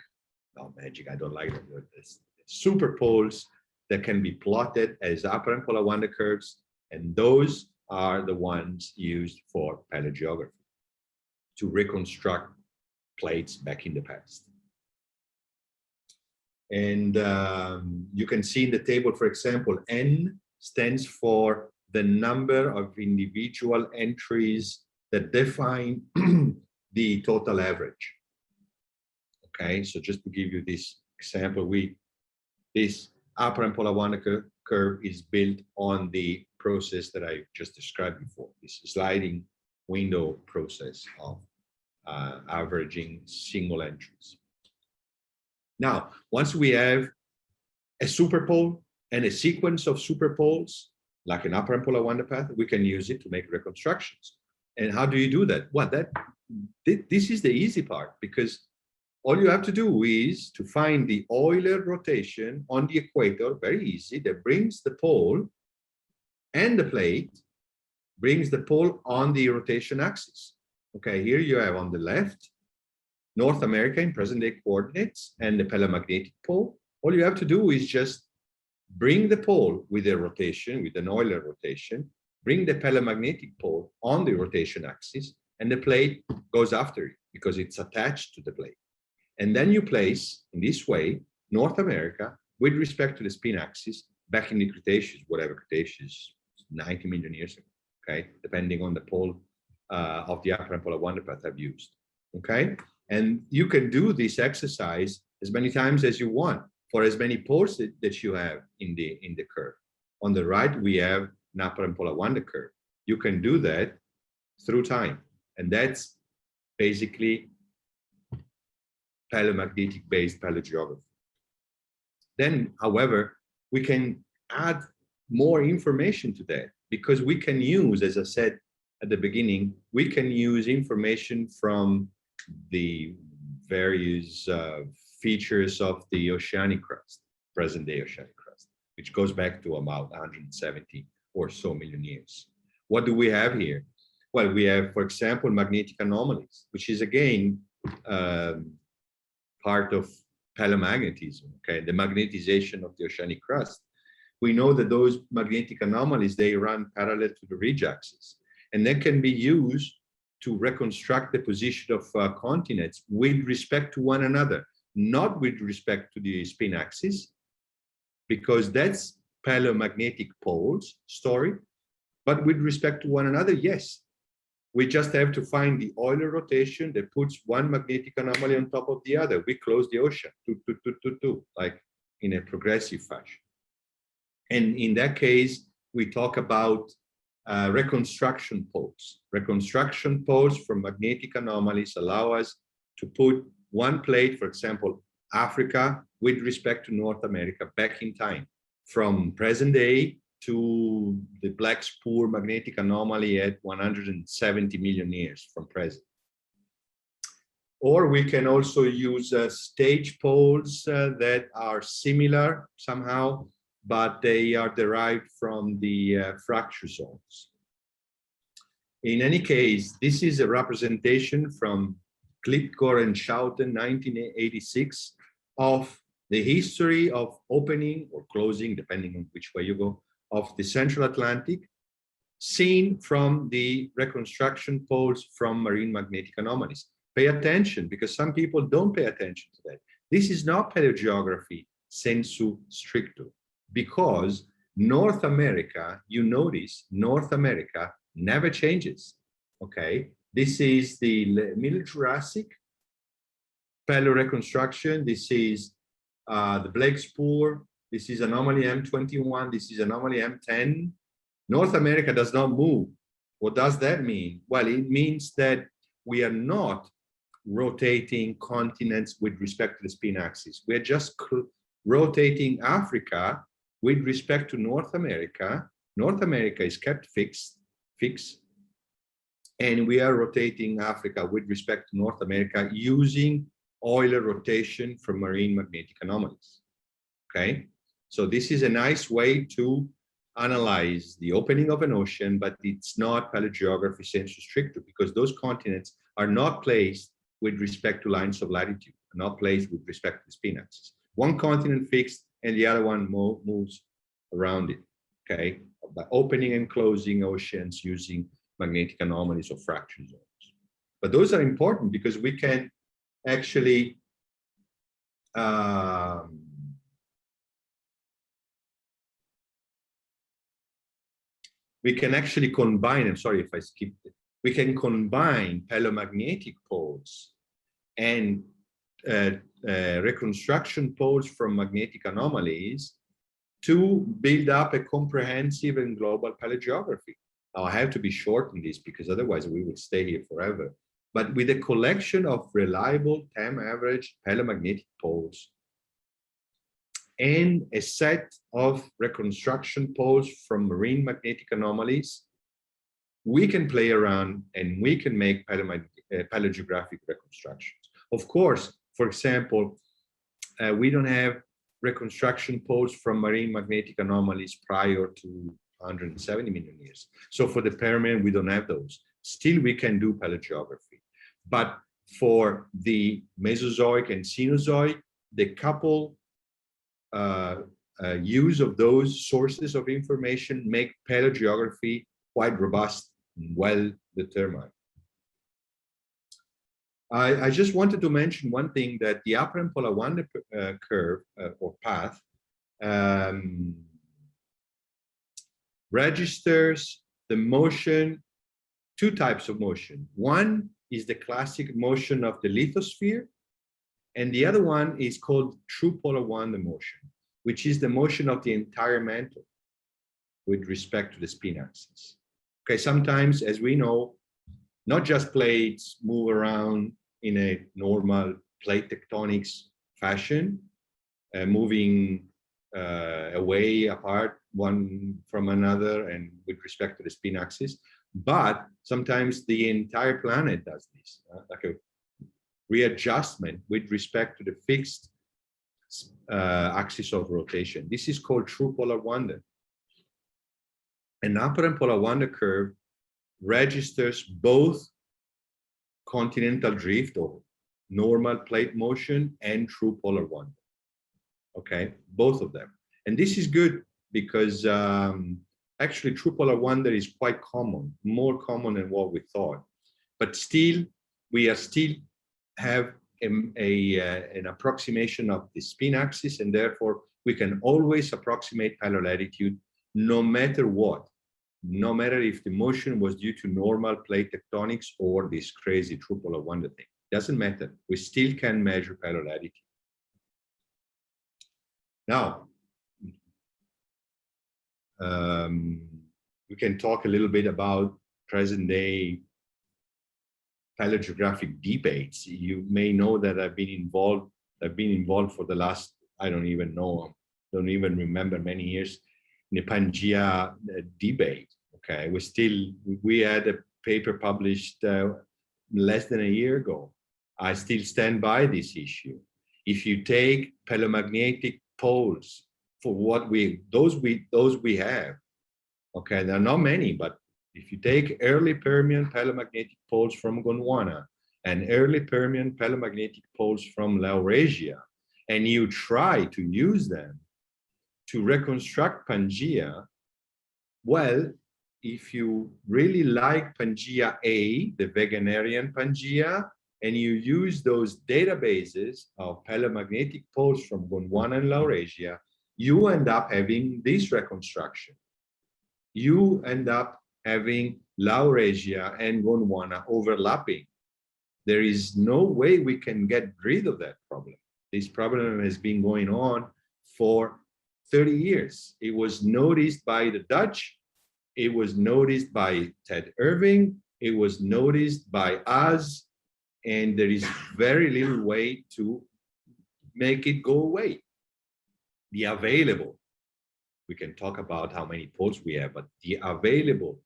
no magic, I don't like it, super poles that can be plotted as apparent polar wonder curves. And those are the ones used for paleogeography, to reconstruct plates back in the past. And you can see in the table, for example, N stands for the number of individual entries that define the total average. Okay, so just to give you this example, this apparent polar wonder curve is built on the process that I just described before, this sliding window process of averaging single entries. Now, once we have a superpole and a sequence of superpoles, like an apparent polar wonder path, we can use it to make reconstructions. And how do you do that? Well, this is the easy part, because all you have to do is to find the Euler rotation on the equator, very easy, that brings the pole and the plate, brings the pole on the rotation axis. Okay, here you have on the left, North America in present-day coordinates and the palamagnetic pole. All you have to do is just bring the pole with a rotation, with an Euler rotation, bring the palamagnetic pole on the rotation axis, and the plate goes after it because it's attached to the plate. And then you place, in this way, North America with respect to the spin axis back in the Cretaceous, whatever Cretaceous, 90 million years ago, okay? Depending on the pole of the apparent polar wonder path I've used, okay? And you can do this exercise as many times as you want for as many poles that you have in the curve. On the right, we have an apparent polar wonder curve. You can do that through time. And that's basically palamagnetic-based paleogeography. Then, however, we can add more information to that, because we can use, as I said at the beginning, we can use information from the various features of the oceanic crust, present-day oceanic crust, which goes back to about 170 or so million years. What do we have here? Well, we have, for example, magnetic anomalies, which is again part of palamagnetism, okay, the magnetization of the oceanic crust. We know that those magnetic anomalies, they run parallel to the ridge axis, and they can be used to reconstruct the position of continents with respect to one another, not with respect to the spin axis, because that's palamagnetic poles story, but with respect to one another, yes. We just have to find the Euler rotation that puts one magnetic anomaly on top of the other. We close the ocean, like in a progressive fashion. And in that case, we talk about reconstruction poles. Reconstruction poles from magnetic anomalies allow us to put one plate, for example, Africa with respect to North America back in time. from present day to the black spur magnetic anomaly at 170 million years from present. Or we can also use stage poles that are similar somehow, but they are derived from the fracture zones. In any case, this is a representation from Klitgor and Schouten, 1986, of the history of opening or closing, depending on which way you go, of the Central Atlantic, seen from the reconstruction poles from marine magnetic anomalies. Pay attention, because some people don't pay attention to that. This is not paleogeography sensu stricto, because North America, you notice, North America never changes, okay? This is the Middle Jurassic paleoreconstruction. This is the Blake Spur. This is anomaly M21. This is anomaly M10. North America does not move. What does that mean? Well, it means that we are not rotating continents with respect to the spin axis. We're just rotating Africa with respect to North America. North America is kept fixed, and we are rotating Africa with respect to North America using Euler rotation from marine magnetic anomalies. Okay, so this is a nice way to analyze the opening of an ocean, but it's not paleogeography sensu stricto, because those continents are not placed with respect to lines of latitude, not placed with respect to the spin axis. One continent fixed and the other one moves around it, okay? By opening and closing oceans using magnetic anomalies or fracture zones. But those are important because we can actually combine, I'm sorry if I skipped it, we can combine paleomagnetic poles and reconstruction poles from magnetic anomalies to build up a comprehensive and global paleogeography. Now, I have to be short in this because otherwise we will stay here forever. But with a collection of reliable time average paleomagnetic poles and a set of reconstruction poles from marine magnetic anomalies, we can play around and we can make paleogeographic reconstructions. Of course, for example, we don't have reconstruction poles from marine magnetic anomalies prior to 170 million years. So for the Permian, we don't have those. Still, we can do paleogeography. But for the Mesozoic and Cenozoic, the couple use of those sources of information make paleogeography quite robust and well determined. I just wanted to mention one thing, that the upper and polar wonder curve or path registers the motion, two types of motion. One is the classic motion of the lithosphere, and the other one is called true polar wonder motion, which is the motion of the entire mantle with respect to the spin axis. Okay, sometimes, as we know, not just plates move around in a normal plate tectonics fashion, moving away, apart one from another and with respect to the spin axis, but sometimes the entire planet does this, like a readjustment with respect to the fixed axis of rotation. This is called true polar wonder. An upper and polar wonder curve registers both continental drift or normal plate motion and true polar wonder. Okay, both of them. And this is good because actually true polar wonder is quite common, more common than what we thought. But still, we are still have an approximation of the spin axis, and therefore we can always approximate paleolatitude no matter what. No matter if the motion was due to normal plate tectonics or this crazy true polar wonder thing. Doesn't matter. We still can measure paleolatitude. Now, we can talk a little bit about present day paleogeographic debates. You may know that I've been involved for the last, I don't even know, don't even remember many years in the Pangea debate. Okay, we had a paper published less than a year ago. I still stand by this issue. If you take paleo-magnetic poles for what those we have, okay, there are not many, but if you take early Permian paleo-magnetic poles from Gondwana and early Permian paleo-magnetic poles from Laurasia, and you try to use them to reconstruct Pangea, well, if you really like Pangea A, the Wegenerian Pangea, and you use those databases of paleo-magnetic poles from Gondwana and Laurasia, you end up having this reconstruction. You end up having Laurasia and Gondwana overlapping. There is no way we can get rid of that problem. This problem has been going on for 30 years. It was noticed by the Dutch. It was noticed by Ted Irving. It was noticed by us. And there is very little way to make it go away. The available, we can talk about how many poles we have, but the available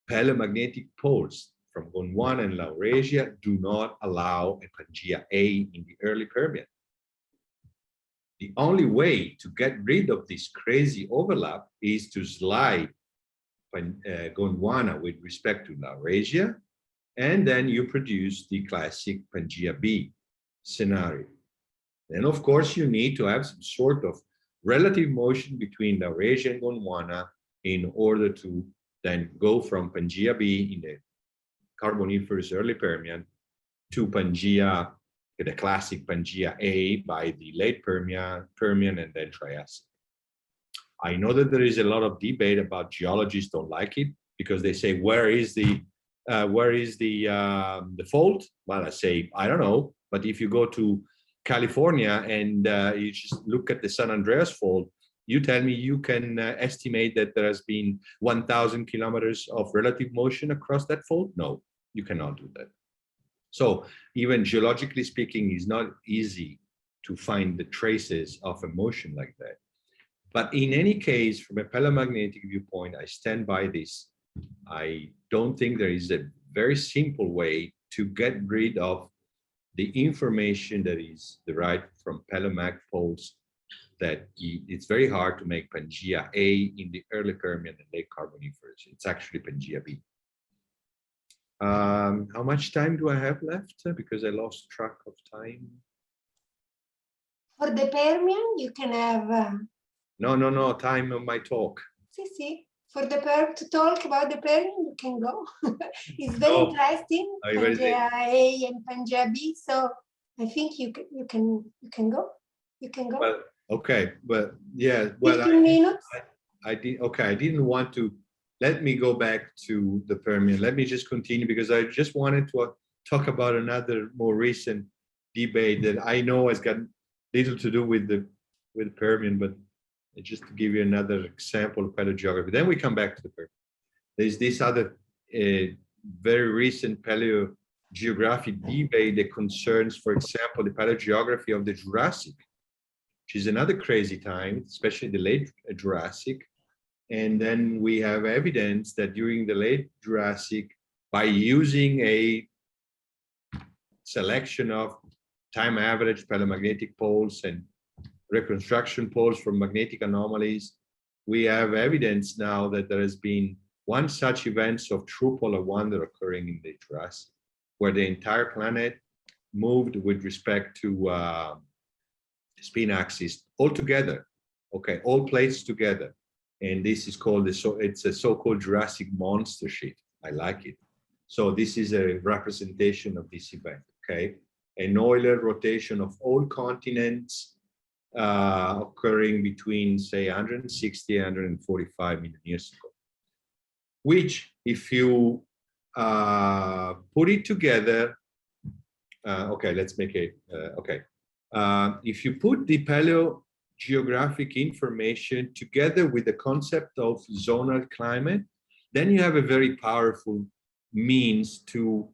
paleo-magnetic poles from Gondwana and Laurasia do not allow a Pangea A in the early Permian. The only way to get rid of this crazy overlap is to slide Gondwana with respect to Laurasia, and then you produce the classic Pangea B scenario. Then, of course, you need to have some sort of relative motion between Laurasia and Gondwana in order to then go from Pangea B in the Carboniferous early Permian to Pangea, the classic Pangea A by the late Permian and then Triassic. I know that there is a lot of debate about geologists don't like it because they say, where is the fault? Well, I say, I don't know. But if you go to California and you just look at the San Andreas Fault, you tell me you can estimate that there has been 1,000 kilometers of relative motion across that fault? No, you cannot do that. So even geologically speaking, it's not easy to find the traces of a motion like that. But in any case, from a paleo-magnetic viewpoint, I stand by this. I don't think there is a very simple way to get rid of the information that is derived from paleo-mag poles, that it's very hard to make Pangea A in the early Permian and late Carboniferous. It's actually Pangea B. How much time do I have left? Because I lost track of time. For the Permian, you can have... No, time on my talk. See. For the to talk about the Permian, you can go. It's very interesting, Pangea A and Pangea B. So I think you can go. You can go. Well, okay, but yeah. Well, 15 minutes. I didn't want to. Let me go back to the Permian. Let me just continue because I just wanted to talk about another more recent debate that I know has got little to do with the Permian, but just to give you another example of paleogeography. Then we come back to the Permian. There's this other very recent paleogeographic debate that concerns, for example, the paleogeography of the Jurassic, which is another crazy time, especially the late Jurassic. And then we have evidence that during the late Jurassic, by using a selection of time average paleo-magnetic poles and reconstruction poles from magnetic anomalies, we have evidence now that there has been one such event of true polar wonder occurring in the Jurassic, where the entire planet moved with respect to spin axis all together, okay, all plates together. And this is called, it's a so-called Jurassic monster sheet. I like it. So this is a representation of this event, okay? An Euler rotation of all continents occurring between, say, 160 and 145 million years ago. Which, if you put it together, okay, let's make it, okay. If you put the paleogeographic information together with the concept of zonal climate, then you have a very powerful means to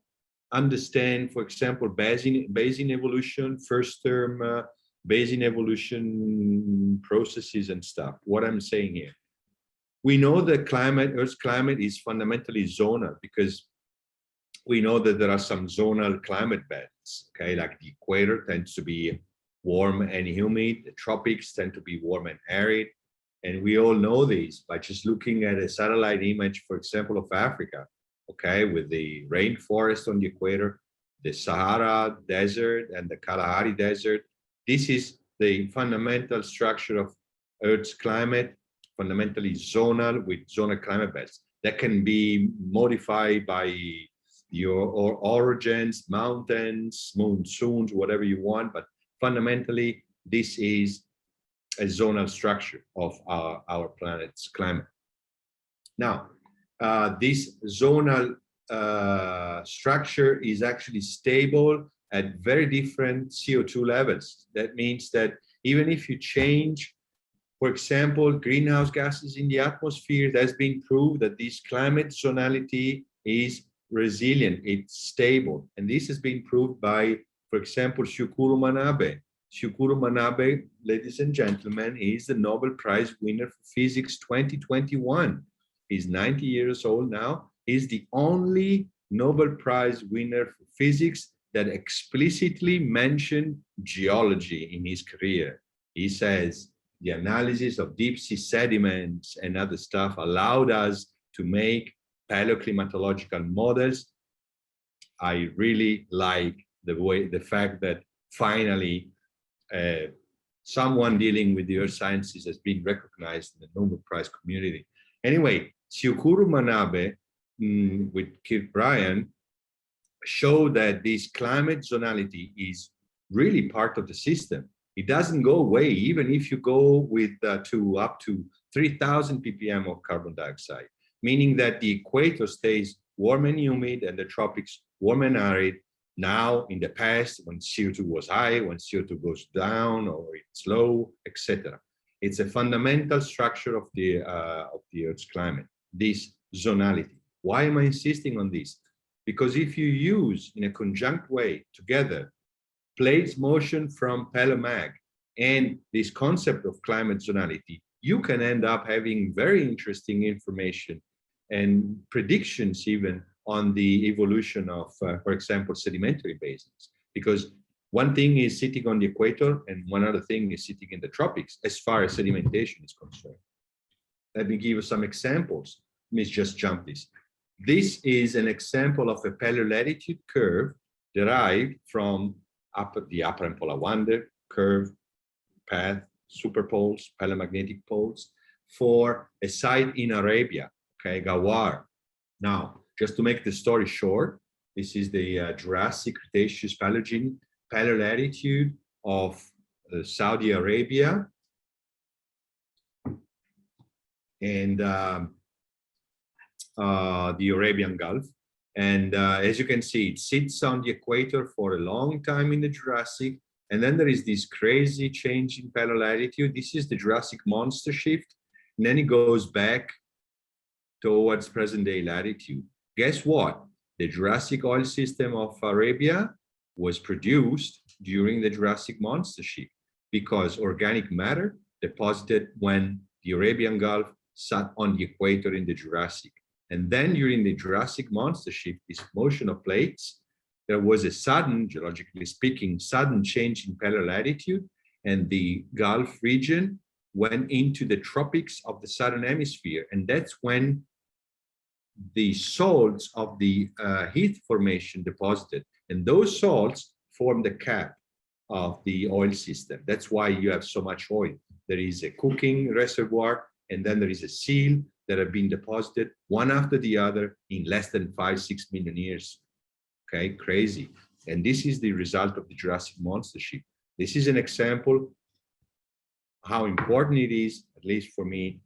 understand, for example, basin evolution, first term basin evolution processes and stuff. What I'm saying here, we know that Earth's climate is fundamentally zonal, because we know that there are some zonal climate bands, okay? Like the equator tends to be warm and humid, the tropics tend to be warm and arid. And we all know this by just looking at a satellite image, for example, of Africa, okay? With the rainforest on the equator, the Sahara Desert and the Kalahari Desert. This is the fundamental structure of Earth's climate, fundamentally zonal, with zonal climate belts that can be modified by your origins, mountains, monsoons, whatever you want. But fundamentally, this is a zonal structure of our planet's climate. Now, this zonal structure is actually stable at very different CO2 levels. That means that even if you change, for example, greenhouse gases in the atmosphere, that's been proved that this climate zonality is resilient, it's stable. And this has been proved by, for example, Shukuru Manabe. Shukuru Manabe, ladies and gentlemen, is the Nobel Prize winner for Physics 2021. He's 90 years old now. He's the only Nobel Prize winner for physics that explicitly mentioned geology in his career. He says the analysis of deep sea sediments and other stuff allowed us to make paleoclimatological models. I really like the fact that finally someone dealing with the earth sciences has been recognized in the Nobel Prize community. Anyway, Shukuru Manabe with Kirk Bryan show that this climate zonality is really part of the system. It doesn't go away, even if you go with to up to 3,000 ppm of carbon dioxide, meaning that the equator stays warm and humid and the tropics warm and arid. Now, in the past, when CO2 was high, when CO2 goes down or it's low, etc. It's a fundamental structure of the Earth's climate, this zonality. Why am I insisting on this? Because if you use in a conjunct way together plates motion from Palomag and this concept of climate zonality, you can end up having very interesting information and predictions even on the evolution of, for example, sedimentary basins. Because one thing is sitting on the equator and one other thing is sitting in the tropics as far as sedimentation is concerned. Let me give you some examples. Let me just jump this. This is an example of a paleolatitude curve derived from the upper and polar wander curve path, superpoles, palomagnetic poles for a site in Arabia, okay, Gawar. Now, just to make the story short, this is the Jurassic Cretaceous Paleogene paleolatitude of Saudi Arabia. And the Arabian Gulf. And as you can see, it sits on the equator for a long time in the Jurassic. And then there is this crazy change in paleolatitude. This is the Jurassic monster shift. And then it goes back towards present day latitude. Guess what? The Jurassic oil system of Arabia was produced during the Jurassic monster shift because organic matter deposited when the Arabian Gulf sat on the equator in the Jurassic. And then during the Jurassic monster shift, this motion of plates, there was a sudden, geologically speaking, sudden change in paleolatitude, and the Gulf region went into the tropics of the southern hemisphere. And that's when the salts of the heath formation deposited. And those salts form the cap of the oil system. That's why you have so much oil. There is a cooking reservoir, and then there is a seal that have been deposited one after the other in less than 5-6 million years. Okay, crazy. And this is the result of the Jurassic monster shift. This is an example how important it is, at least for me,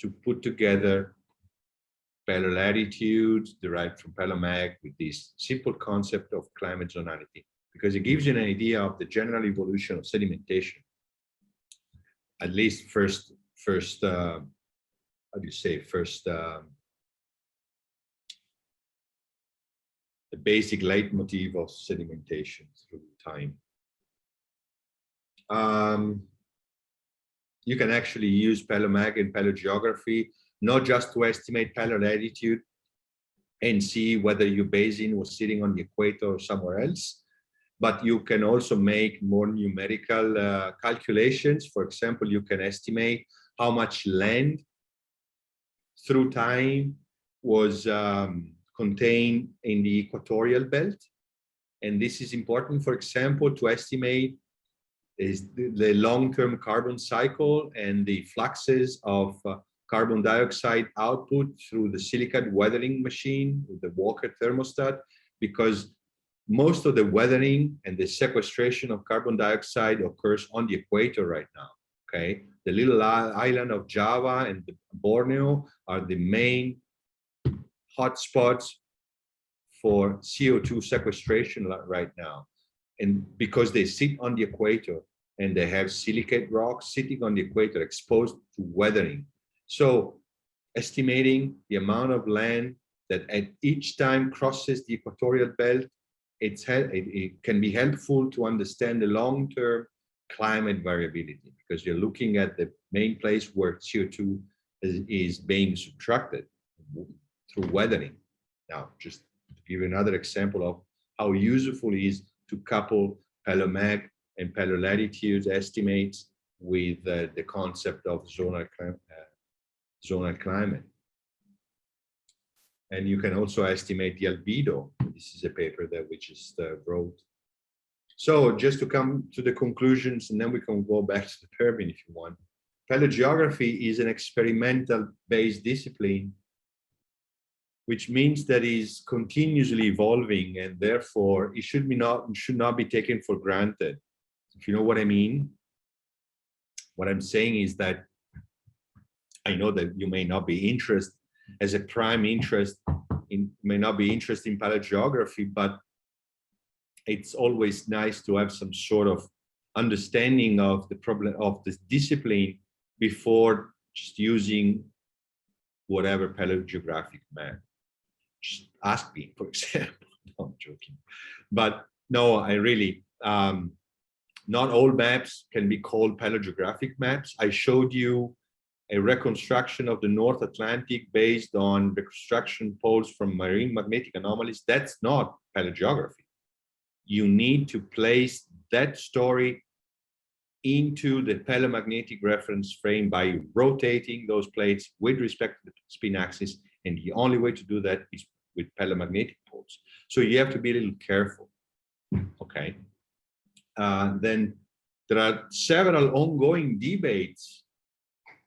to put together paleolatitudes derived from Palomag with this simple concept of climate zonality, because it gives you an idea of the general evolution of sedimentation. At least first how do you say, the basic leitmotif of sedimentation through time. You can actually use palomag and paleogeography, not just to estimate paleolatitude and see whether your basin was sitting on the equator or somewhere else, but you can also make more numerical calculations. For example, you can estimate how much land through time was contained in the equatorial belt. And this is important, for example, to estimate is the long-term carbon cycle and the fluxes of carbon dioxide output through the silicate weathering machine with the Walker thermostat, because most of the weathering and the sequestration of carbon dioxide occurs on the equator right now, okay? The little island of Java and Borneo are the main hotspots for CO2 sequestration right now. And because they sit on the equator and they have silicate rocks sitting on the equator exposed to weathering. So estimating the amount of land that at each time crosses the equatorial belt, it can be helpful to understand the long-term climate variability, because you're looking at the main place where CO2 is being subtracted through weathering. Now, just to give you another example of how useful it is to couple palomag and paleolatitude estimates with the concept of zonal climate. And you can also estimate the albedo. This is a paper that we just wrote. So just to come to the conclusions, and then we can go back to the Permian if you want. Paleogeography is an experimental-based discipline, which means that it is continuously evolving, and therefore it should not be taken for granted. If you know what I mean, what I'm saying is that I know that you may not be interested as a prime interest may not be interested in paleogeography, but it's always nice to have some sort of understanding of the problem of this discipline before just using whatever paleogeographic map. Just ask me, for example. No, I'm joking. But no, I really, not all maps can be called paleogeographic maps. I showed you a reconstruction of the North Atlantic based on reconstruction poles from marine magnetic anomalies. That's not paleogeography. You need to place that story into the paleomagnetic reference frame by rotating those plates with respect to the spin axis. And the only way to do that is with paleomagnetic poles. So you have to be a little careful, okay? Then there are several ongoing debates.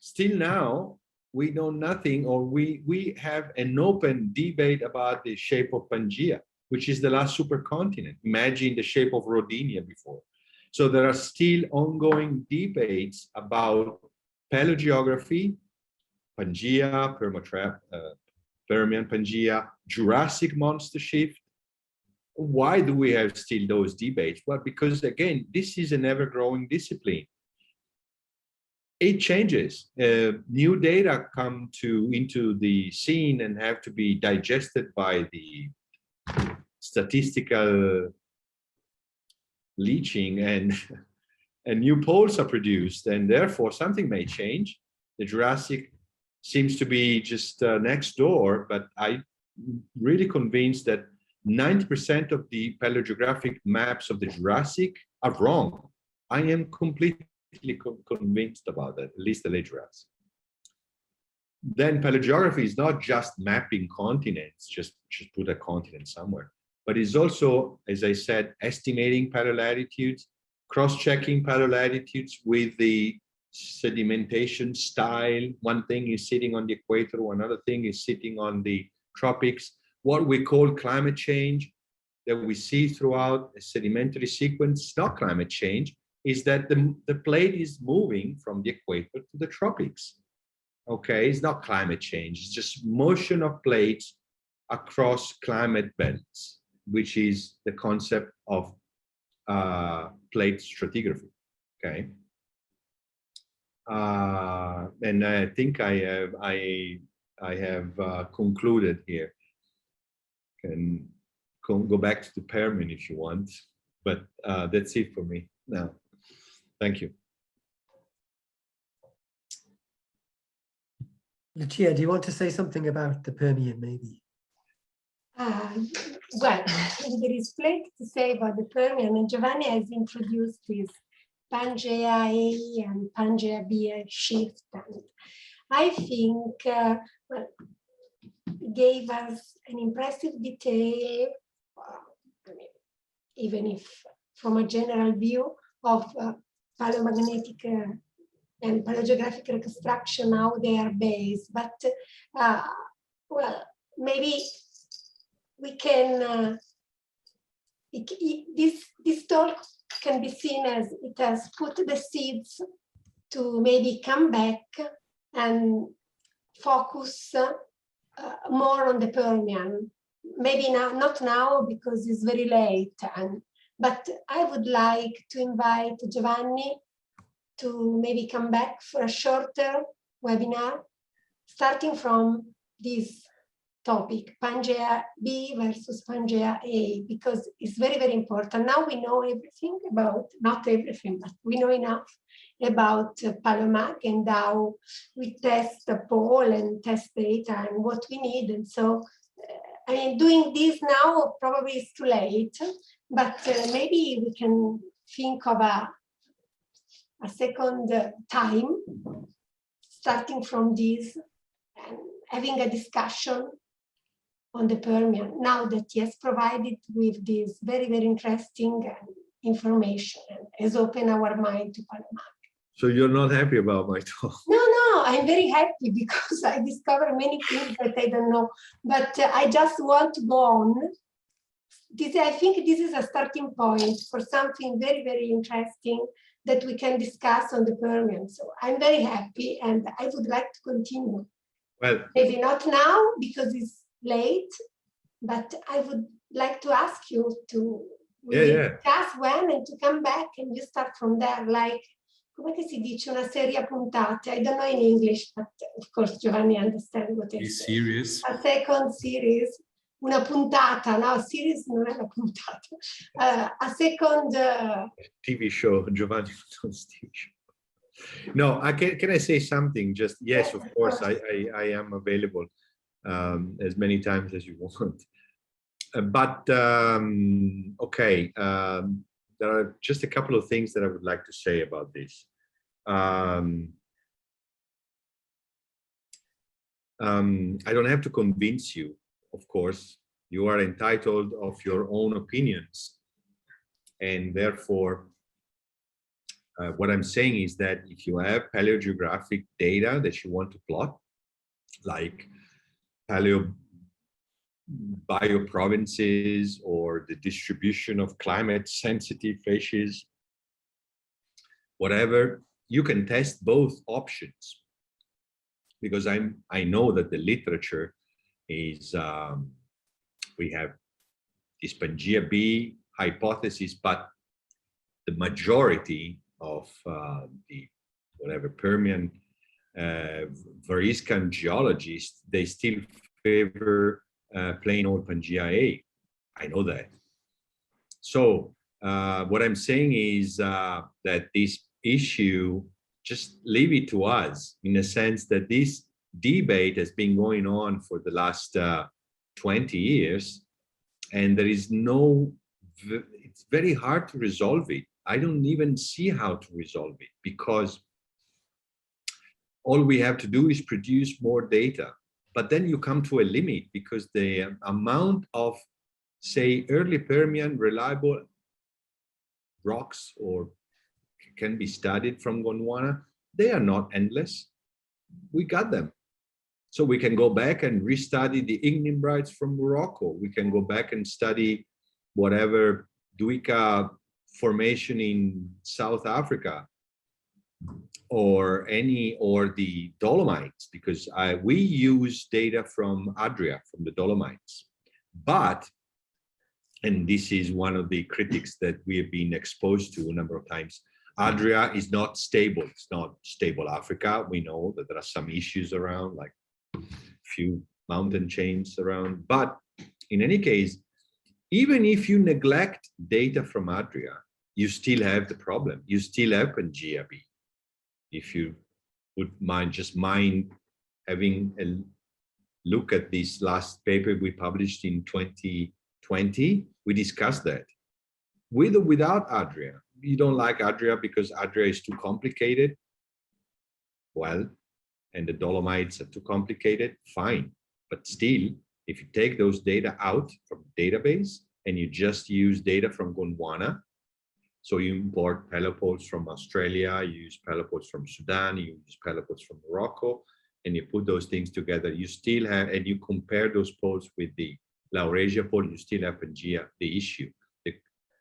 Still now, we know nothing, or we have an open debate about the shape of Pangaea, which is the last supercontinent. Imagine the shape of Rodinia before. So there are still ongoing debates about paleogeography, Pangaea, Permian Pangaea, Jurassic monster shift. Why do we have still those debates? Well, because again, this is an ever-growing discipline. It changes. New data come into the scene and have to be digested by the statistical leaching, and new poles are produced, and therefore something may change. The Jurassic seems to be just next door, but I'm really convinced that 90% of the paleogeographic maps of the Jurassic are wrong. I am completely convinced about that, at least the late Jurassic. Then paleogeography is not just mapping continents, just put a continent somewhere, but it's also, as I said, estimating paleolatitudes, cross-checking paleolatitudes with the sedimentation style. One thing is sitting on the equator, another thing is sitting on the tropics. What we call climate change that we see throughout a sedimentary sequence, not climate change, is that the plate is moving from the equator to the tropics. Okay, it's not climate change, it's just motion of plates across climate belts, which is the concept of plate stratigraphy. Okay. And I think I have concluded here. Can go back to the Permian if you want, but that's it for me now. Thank you. Lucia, do you want to say something about the Permian, maybe? Well, there is plenty to say about the Permian, and Giovanni has introduced this Pangea A and Pangea B shift. And I think, well, it gave us an impressive detail, I mean, even if from a general view of paleomagnetic and paleogeographic reconstruction, how they are based. But, well, maybe we can, this talk can be seen as it has put the seeds to maybe come back and focus more on the Permian. Maybe now, not now because it's very late, but I would like to invite Giovanni to maybe come back for a shorter webinar, starting from this topic, Pangea B versus Pangea A, because it's very, very important. Now we know everything about, not everything, but we know enough about Palomag and how we test the pole and test data and what we need. And so, I mean, doing this now probably is too late, but maybe we can think of a second time, starting from this and having a discussion on the Permian, now that he has provided with this very, very interesting information and has opened our mind to Palomag. So you're not happy about my talk? No, I'm very happy because I discovered many things that I don't know, but I just want to go on. I think this is a starting point for something very, very interesting that we can discuss on the Permian. So I'm very happy and I would like to continue. Well, maybe not now because it's late, but I would like to ask you to discuss when and to come back and you start from there, like, come che si dice, una serie a puntate? I don't know in English, but of course Giovanni understands what it is. Series. A second series, una puntata, no, series non è una puntata. A second TV show, Giovanni TV show. No, can I say something? Just yes, of course, I am available as many times as you want. But okay, there are just a couple of things that I would like to say about this. I don't have to convince you, of course. You are entitled of your own opinions. And therefore, what I'm saying is that if you have paleogeographic data that you want to plot, like bioprovinces or the distribution of climate sensitive fishes, whatever, you can test both options, because I know that the literature is we have this Pangea B hypothesis, but the majority of the whatever Permian Variscan geologists, they still favor plain old Pangea A. I know that. So what I'm saying is that this issue, just leave it to us, in the sense that this debate has been going on for the last 20 years, and there is no, it's very hard to resolve it. I don't even see how to resolve it, because all we have to do is produce more data. But then you come to a limit, because the amount of, say, early Permian reliable rocks or can be studied from Gondwana, they are not endless. We got them. So we can go back and restudy the ignimbrites from Morocco. We can go back and study whatever Duica formation in South Africa, or the Dolomites, because we use data from Adria, from the Dolomites. But, and this is one of the critics that we have been exposed to a number of times, Adria is not stable. It's not stable Africa. We know that there are some issues around, like a few mountain chains around. But in any case, even if you neglect data from Adria, you still have the problem. You still have Pangea B. If you would mind having a look at this last paper we published in 2020, we discussed that. With or without Adria. You don't like Adria because Adria is too complicated. Well, and the Dolomites are too complicated, fine. But still, if you take those data out from the database and you just use data from Gondwana, so you import pellopods from Australia, you use pellopods from Sudan, you use pellopods from Morocco, and you put those things together, you still have, and you compare those pods with the Laurasia pod, you still have Pangea, the issue,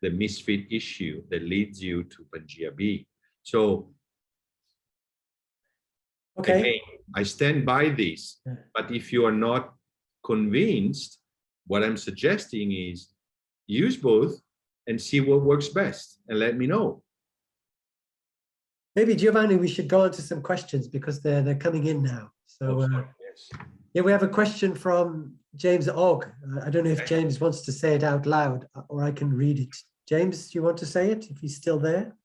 the misfit issue that leads you to Pangea B. So, okay, again, I stand by this, but if you are not convinced, what I'm suggesting is use both and see what works best and let me know. Maybe Giovanni, we should go on to some questions because they're coming in now. So Yes. yeah, we have a question from James Ogg. I don't know if James wants to say it out loud or I can read it. James, do you want to say it if he's still there?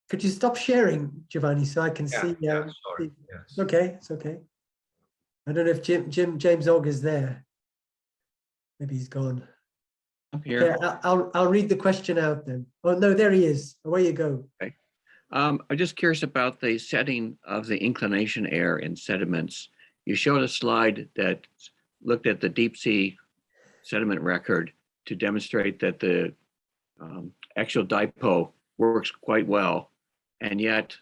Could you stop sharing, Giovanni, so I can see? Yeah, sorry. Yes. Okay, it's okay. I don't know if James Ogg is there. Maybe he's gone. I'm here. Okay, I'll read the question out then. Oh no, there he is. Away you go. Okay. I'm just curious about the setting of the inclination error in sediments. You showed a slide that looked at the deep sea sediment record to demonstrate that the actual dipo works quite well, and yet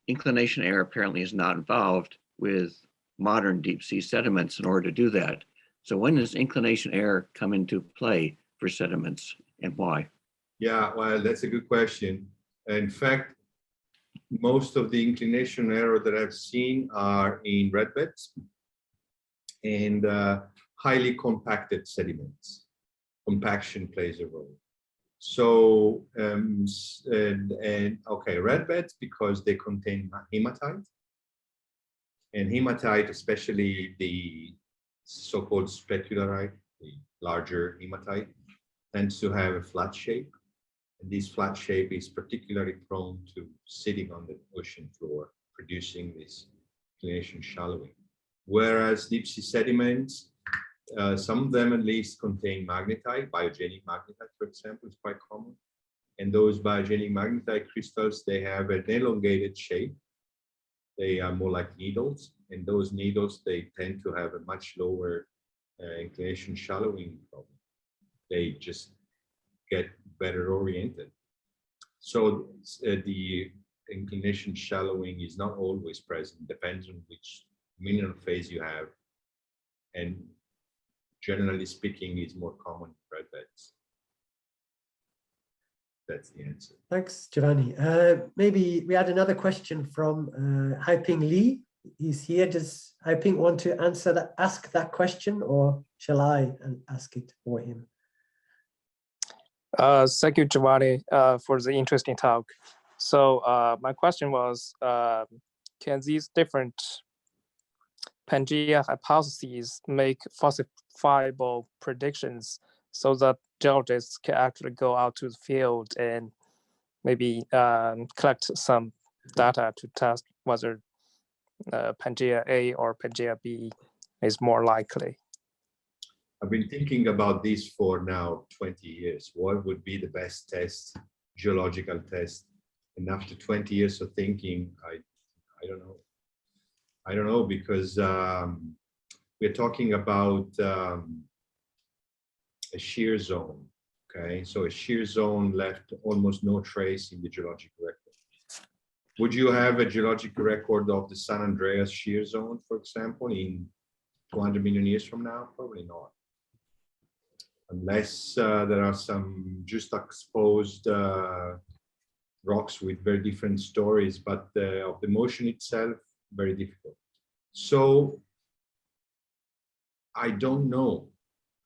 inclination error apparently is not involved with modern deep sea sediments in order to do that. So when does inclination error come into play for sediments and why? Yeah, well, that's a good question. In fact, most of the inclination error that I've seen are in red beds and highly compacted sediments. Compaction plays a role. So, okay, red beds because they contain hematite, and hematite, especially the so-called specularite, the larger hematite, tends to have a flat shape. And this flat shape is particularly prone to sitting on the ocean floor, producing this inclination shallowing. Whereas deep sea sediments, some of them at least contain magnetite, biogenic magnetite, for example, is quite common. And those biogenic magnetite crystals, they have an elongated shape. They are more like needles. And those needles, they tend to have a much lower inclination shallowing problem. They just get better oriented. So the inclination shallowing is not always present, depends on which mineral phase you have. And generally speaking, is more common in red beds. That's the answer. Thanks, Giovanni. Maybe we had another question from Haiping Li. He's here. Does Haiping want to ask that question, or shall I ask it for him? Thank you, Giovanni, for the interesting talk. So my question was, can these different Pangea hypotheses make falsifiable predictions so that geologists can actually go out to the field and maybe collect some data to test whether Pangea A or Pangea B is more likely? I've been thinking about this for now 20 years. What would be the best test, geological test? And after 20 years of thinking, I don't know. I don't know, because we're talking about a shear zone. Okay, so a shear zone left almost no trace in the geological record. Would you have a geological record of the San Andreas shear zone, for example, in 200 million years from now? Probably not. Unless there are some juxtaposed rocks with very different stories, but of the motion itself, very difficult. So I don't know.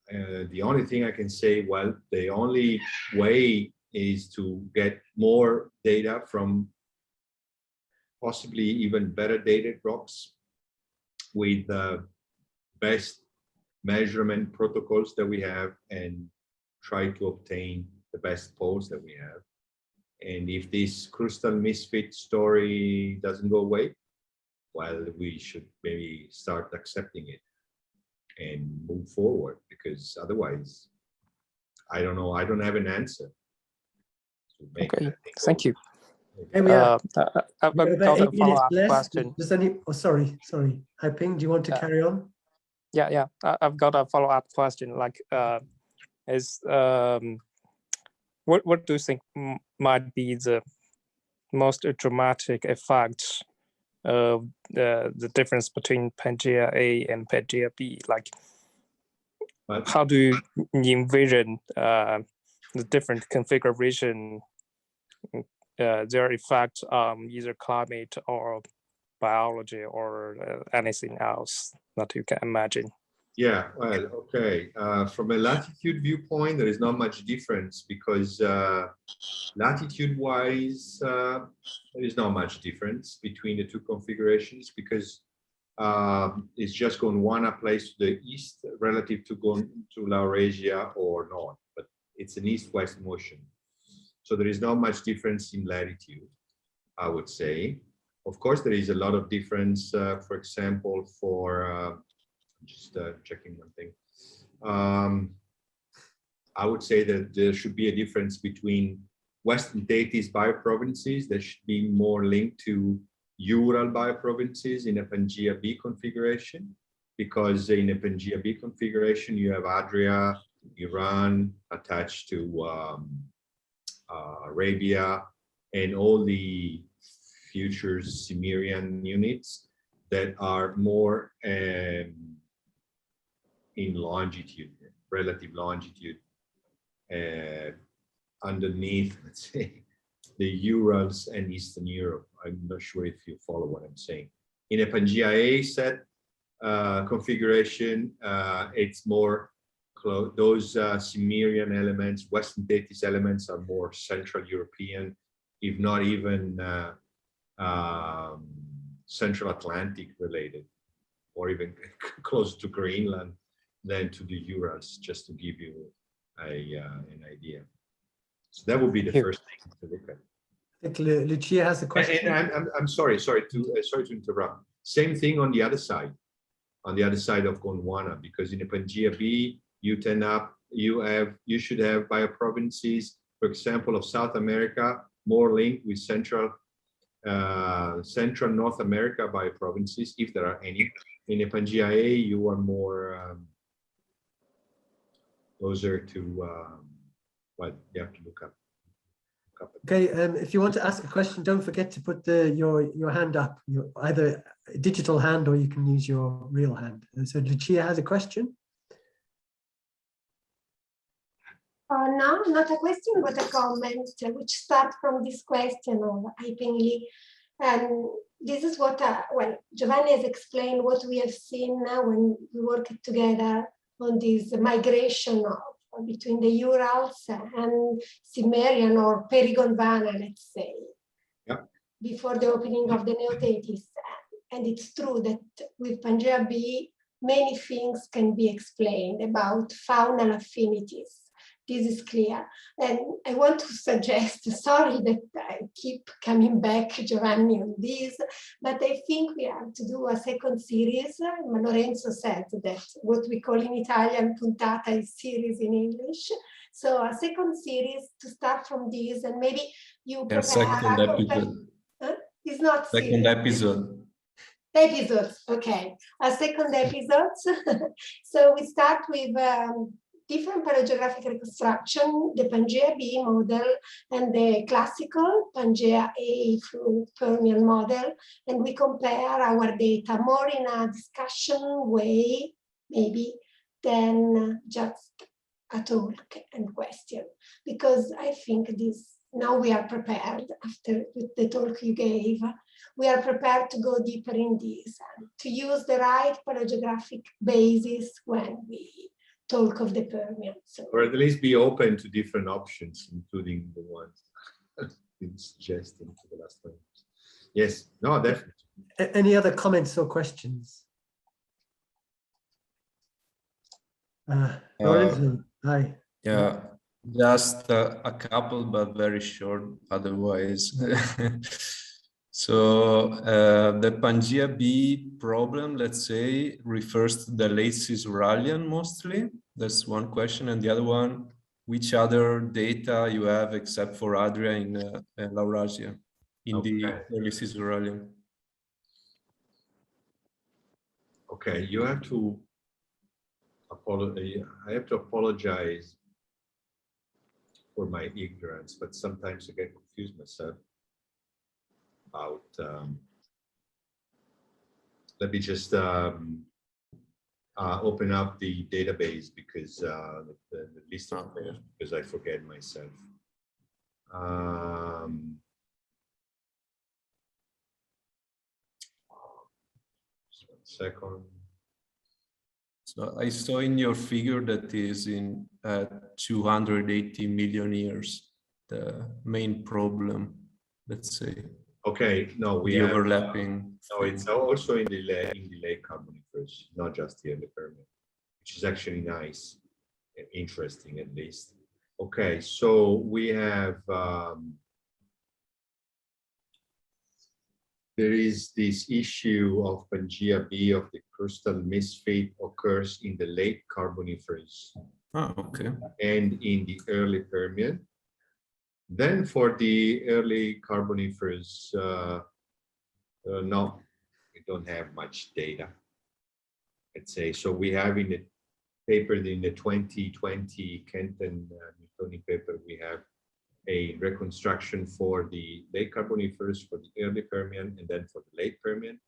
The only thing I can say, well, the only way is to get more data from possibly even better dated rocks with the best measurement protocols that we have and try to obtain the best poles that we have. And if this crustal misfit story doesn't go away, well, we should maybe start accepting it and move forward, because otherwise, I don't know, I don't have an answer to make. Okay, thank you. Okay, we have, I've we have got about a 8 minutes follow-up left. question. Does any, oh, sorry, Haiping, do you want to carry on? Yeah. I've got a follow-up question. Like, what do you think might be the most dramatic effect of the difference between Pangea A and Pangea B? Like, how do you envision the different configuration, their effect on either climate or biology or anything else that you can imagine? Yeah, well, okay. From a latitude viewpoint, there is not much difference, because latitude-wise, there is not much difference between the two configurations, because it's just Gondwana placed to the east relative to Laurasia or north, but it's an east-west motion. So there is not much difference in latitude, I would say. Of course, there is a lot of difference, for example, for just checking one thing. I would say that there should be a difference between Western Tethys bioprovinces that should be more linked to Ural bioprovinces in a Pangea B configuration, because in a Pangea B configuration, you have Adria, Iran attached to Arabia, and all the future Cimmerian units that are more in longitude, relative longitude, underneath, let's say, the Urals and Eastern Europe. I'm not sure if you follow what I'm saying. In a Pangea A set configuration, it's more close. Those Cimmerian elements, Western Tethys elements, are more Central European, if not even Central Atlantic related, or even close to Greenland than to the Urals, just to give you an idea. So that would be the first thing to look at. I think Lucia has a question. And I'm sorry to interrupt. Same thing on the other side of Gondwana, because in a Pangea B, you should have bioprovinces, for example, of South America, more linked with Central North America bioprovinces, if there are any. In a Pangea A, you are more closer to what you have to look up. Okay, if you want to ask a question, don't forget to put your hand up, either a digital hand or you can use your real hand. So Lucia has a question. No, not a question, but a comment, which starts from this question of Haiping Li. And this is what, well, Giovanni has explained what we have seen now when we worked together on this migration between the Urals and Cimmerian or Perigondwana, let's say, before the opening of the Neo-Tethys. And it's true that with Pangea B, many things can be explained about faunal affinities. This is clear. And I want to suggest, sorry that I keep coming back, Giovanni, on this, but I think we have to do a second series. Lorenzo said that what we call in Italian puntata is series in English. So a second series to start from this, and maybe you prepare second episode. It's not second series. episode. Episodes, okay. A second episode. So we start with different paleogeographic reconstruction, the Pangea B model and the classical Pangea A through Permian model, and we compare our data more in a discussion way, maybe, than just a talk and question. Because I think this, now we are prepared, after the talk you gave, we are prepared to go deeper in this and to use the right paleogeographic basis when we talk of the Permian. So, or at least be open to different options, including the ones been suggested to the last one. Yes, no, definitely. Any other comments or questions? Lorenzo, hi. Yeah, Just a couple, but very short otherwise. So the Pangea B problem, let's say, refers to the late Caesuralian mostly. That's one question. And the other one, which other data you have except for Adria in Laurasia in the early Caesuralian? Okay, you have to apologize. I have to apologize for my ignorance, but sometimes I get confused myself about. Let me just open up the database because the list of because I forget myself. Just 1 second. So I saw in your figure that is in 280 million years, the main problem, let's say. Okay, no, we The have overlapping. no, it's also in the late Carboniferous, not just the early Permian, which is actually nice and interesting at least. Okay, so we have there is this issue of Pangea B of the crustal misfit occurs in the late Carboniferous Okay. and in the early Permian. Then for the early Carboniferous, no, we don't have much data, let's say. So we have in the paper, in the 2020 Kenton Newtonian paper, we have a reconstruction for the late Carboniferous, for the early Permian, and then for the late Permian,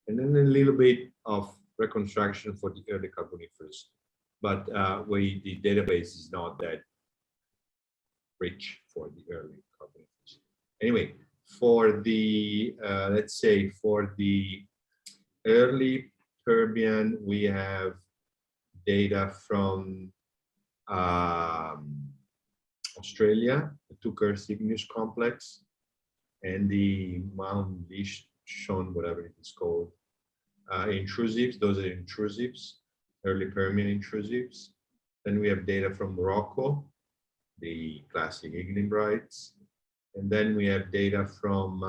and then a little bit of reconstruction for the early Carboniferous. But the database is not that rich for the early Carboniferous. Anyway, for the let's say for the early Permian, we have data from Australia, the Tucker Igneous complex, and the Mount Lishon, whatever it is called, intrusives. Those are intrusives, early Permian intrusives. Then we have data from Morocco, the classic ignimbrites. And then we have data from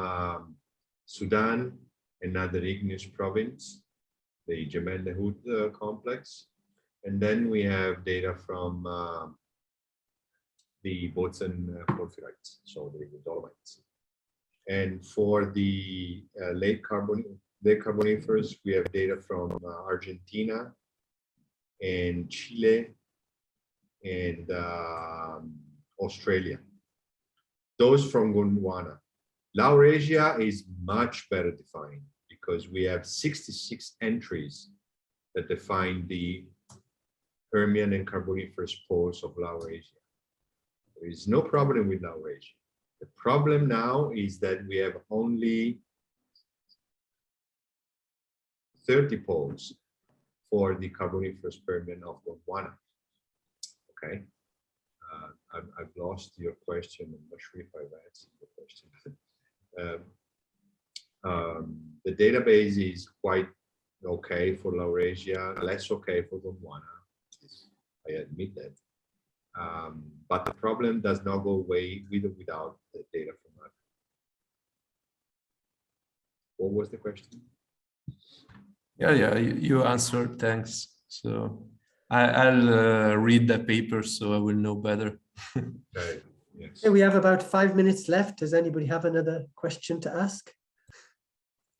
Sudan, another igneous province, the Jebel Dahoud complex. And then we have data from the Botzen porphyrites, so the dolomites. And for the late Carboniferous, we have data from Argentina and Chile and Australia. Those from Gondwana. Laurasia is much better defined because we have 66 entries that define the Permian and Carboniferous poles of Laurasia. There is no problem with Laurasia. The problem now is that we have only 30 poles for the Carboniferous Permian of Gondwana. Okay. I've lost your question. I'm not sure if I've answered the question. The database is quite okay for Laurasia, less okay for Gondwana. I admit that. But the problem does not go away with or without the data from that. What was the question? Yeah, you answered. Thanks. So I'll read the paper so I will know better. Okay. Yes. Okay, we have about 5 minutes left. Does anybody have another question to ask?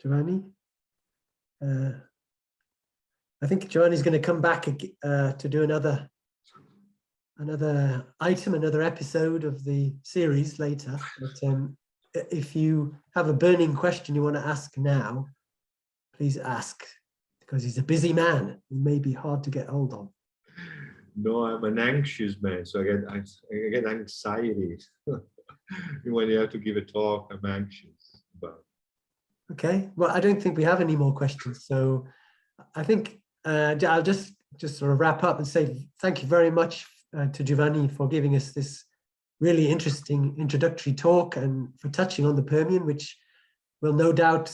Giovanni? I think Giovanni's going to come back to do another item, another episode of the series later. But if you have a burning question you want to ask now, please ask, because he's a busy man. He may be hard to get hold of. No, I'm an anxious man, so I get anxiety when you have to give a talk. I'm anxious. But okay, well, I don't think we have any more questions, so I think I'll just sort of wrap up and say thank you very much to Giovanni for giving us this really interesting introductory talk and for touching on the Permian, which will no doubt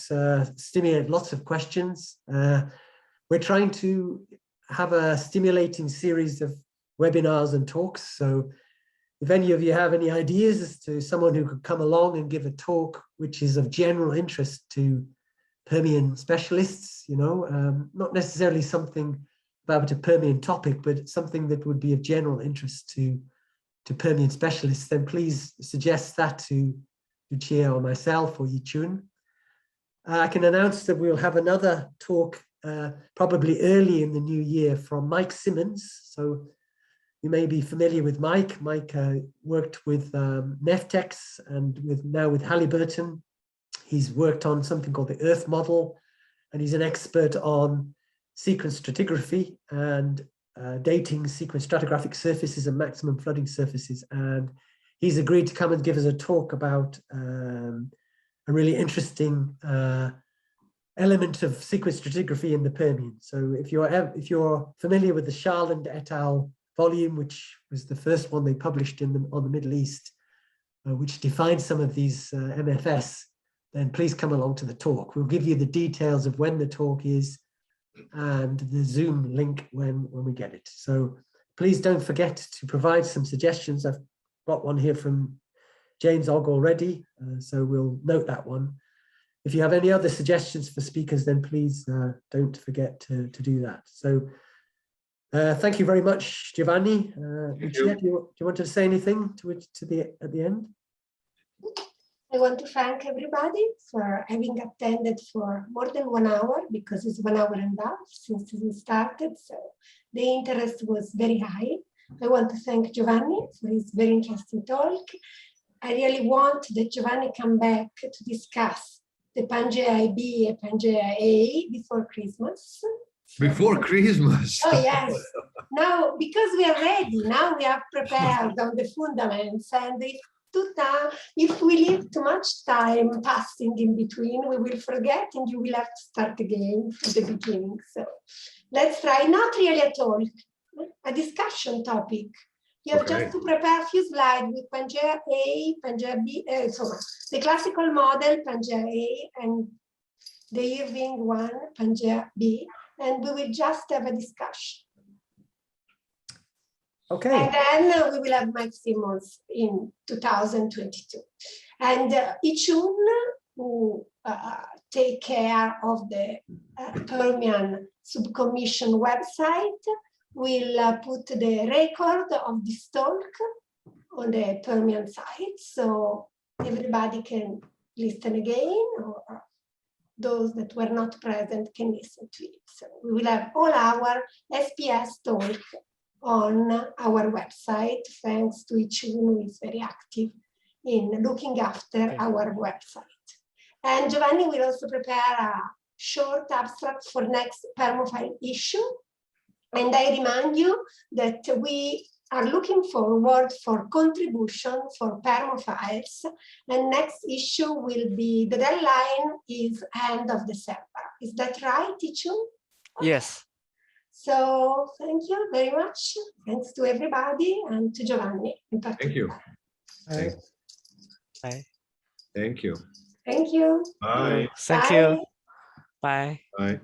stimulate lots of questions. We're trying to have a stimulating series of webinars and talks. So if any of you have any ideas as to someone who could come along and give a talk which is of general interest to Permian specialists, you know, not necessarily something about a Permian topic, but something that would be of general interest to Permian specialists, then please suggest that to Lucia or myself or Yichun. I can announce that we'll have another talk probably early in the new year from Mike Simmons. So you may be familiar with Mike. Mike worked with Neftex and now with Halliburton. He's worked on something called the Earth model, and he's an expert on sequence stratigraphy and dating sequence stratigraphic surfaces and maximum flooding surfaces. And he's agreed to come and give us a talk about a really interesting element of sequence stratigraphy in the Permian. So if you're familiar with the Charland et al. Volume, which was the first one they published on the Middle East, which defines some of these MFS, then please come along to the talk. We'll give you the details of when the talk is and the Zoom link when we get it. So please don't forget to provide some suggestions. I've got one here from James Ogg already, so we'll note that one. If you have any other suggestions for speakers, then please don't forget to do that. So thank you very much, Giovanni. Lucia, do you want to say anything at the end? I want to thank everybody for having attended for more than 1 hour, because it's 1 hour and a half since we started. So the interest was very high. I want to thank Giovanni for his very interesting talk. I really want that Giovanni come back to discuss the Pangea IB and Pangea A before Christmas. Before Christmas. Oh, yes. Now, because we are ready, now we are prepared on the fundaments. And if we leave too much time passing in between, we will forget and you will have to start again from the beginning. So let's try, not really a talk, a discussion topic. You have just to prepare a few slides with Pangea A, Pangea B, the classical model, Pangea A, and the Irving one, Pangea B. And we will just have a discussion. Okay. And then we will have Mike Simmons in 2022. And Yichun, who take care of the Permian Subcommission website, will put the record of this talk on the Permian site, so everybody can listen again, or those that were not present can listen to it. So we will have all our SPS talk on our website, thanks to Yichun, who is very active in looking after our website. And Giovanni will also prepare a short abstract for next Permafile issue. And I remind you that we are looking forward for contribution for Permafiles, and next issue will be, the deadline is end of December. Is that right, Yichun? Okay. Yes. So thank you very much. Thanks to everybody and to Giovanni in particular. Thank you. Bye. Thank you. Thank you. Bye. Thank Bye. you. Bye. Bye.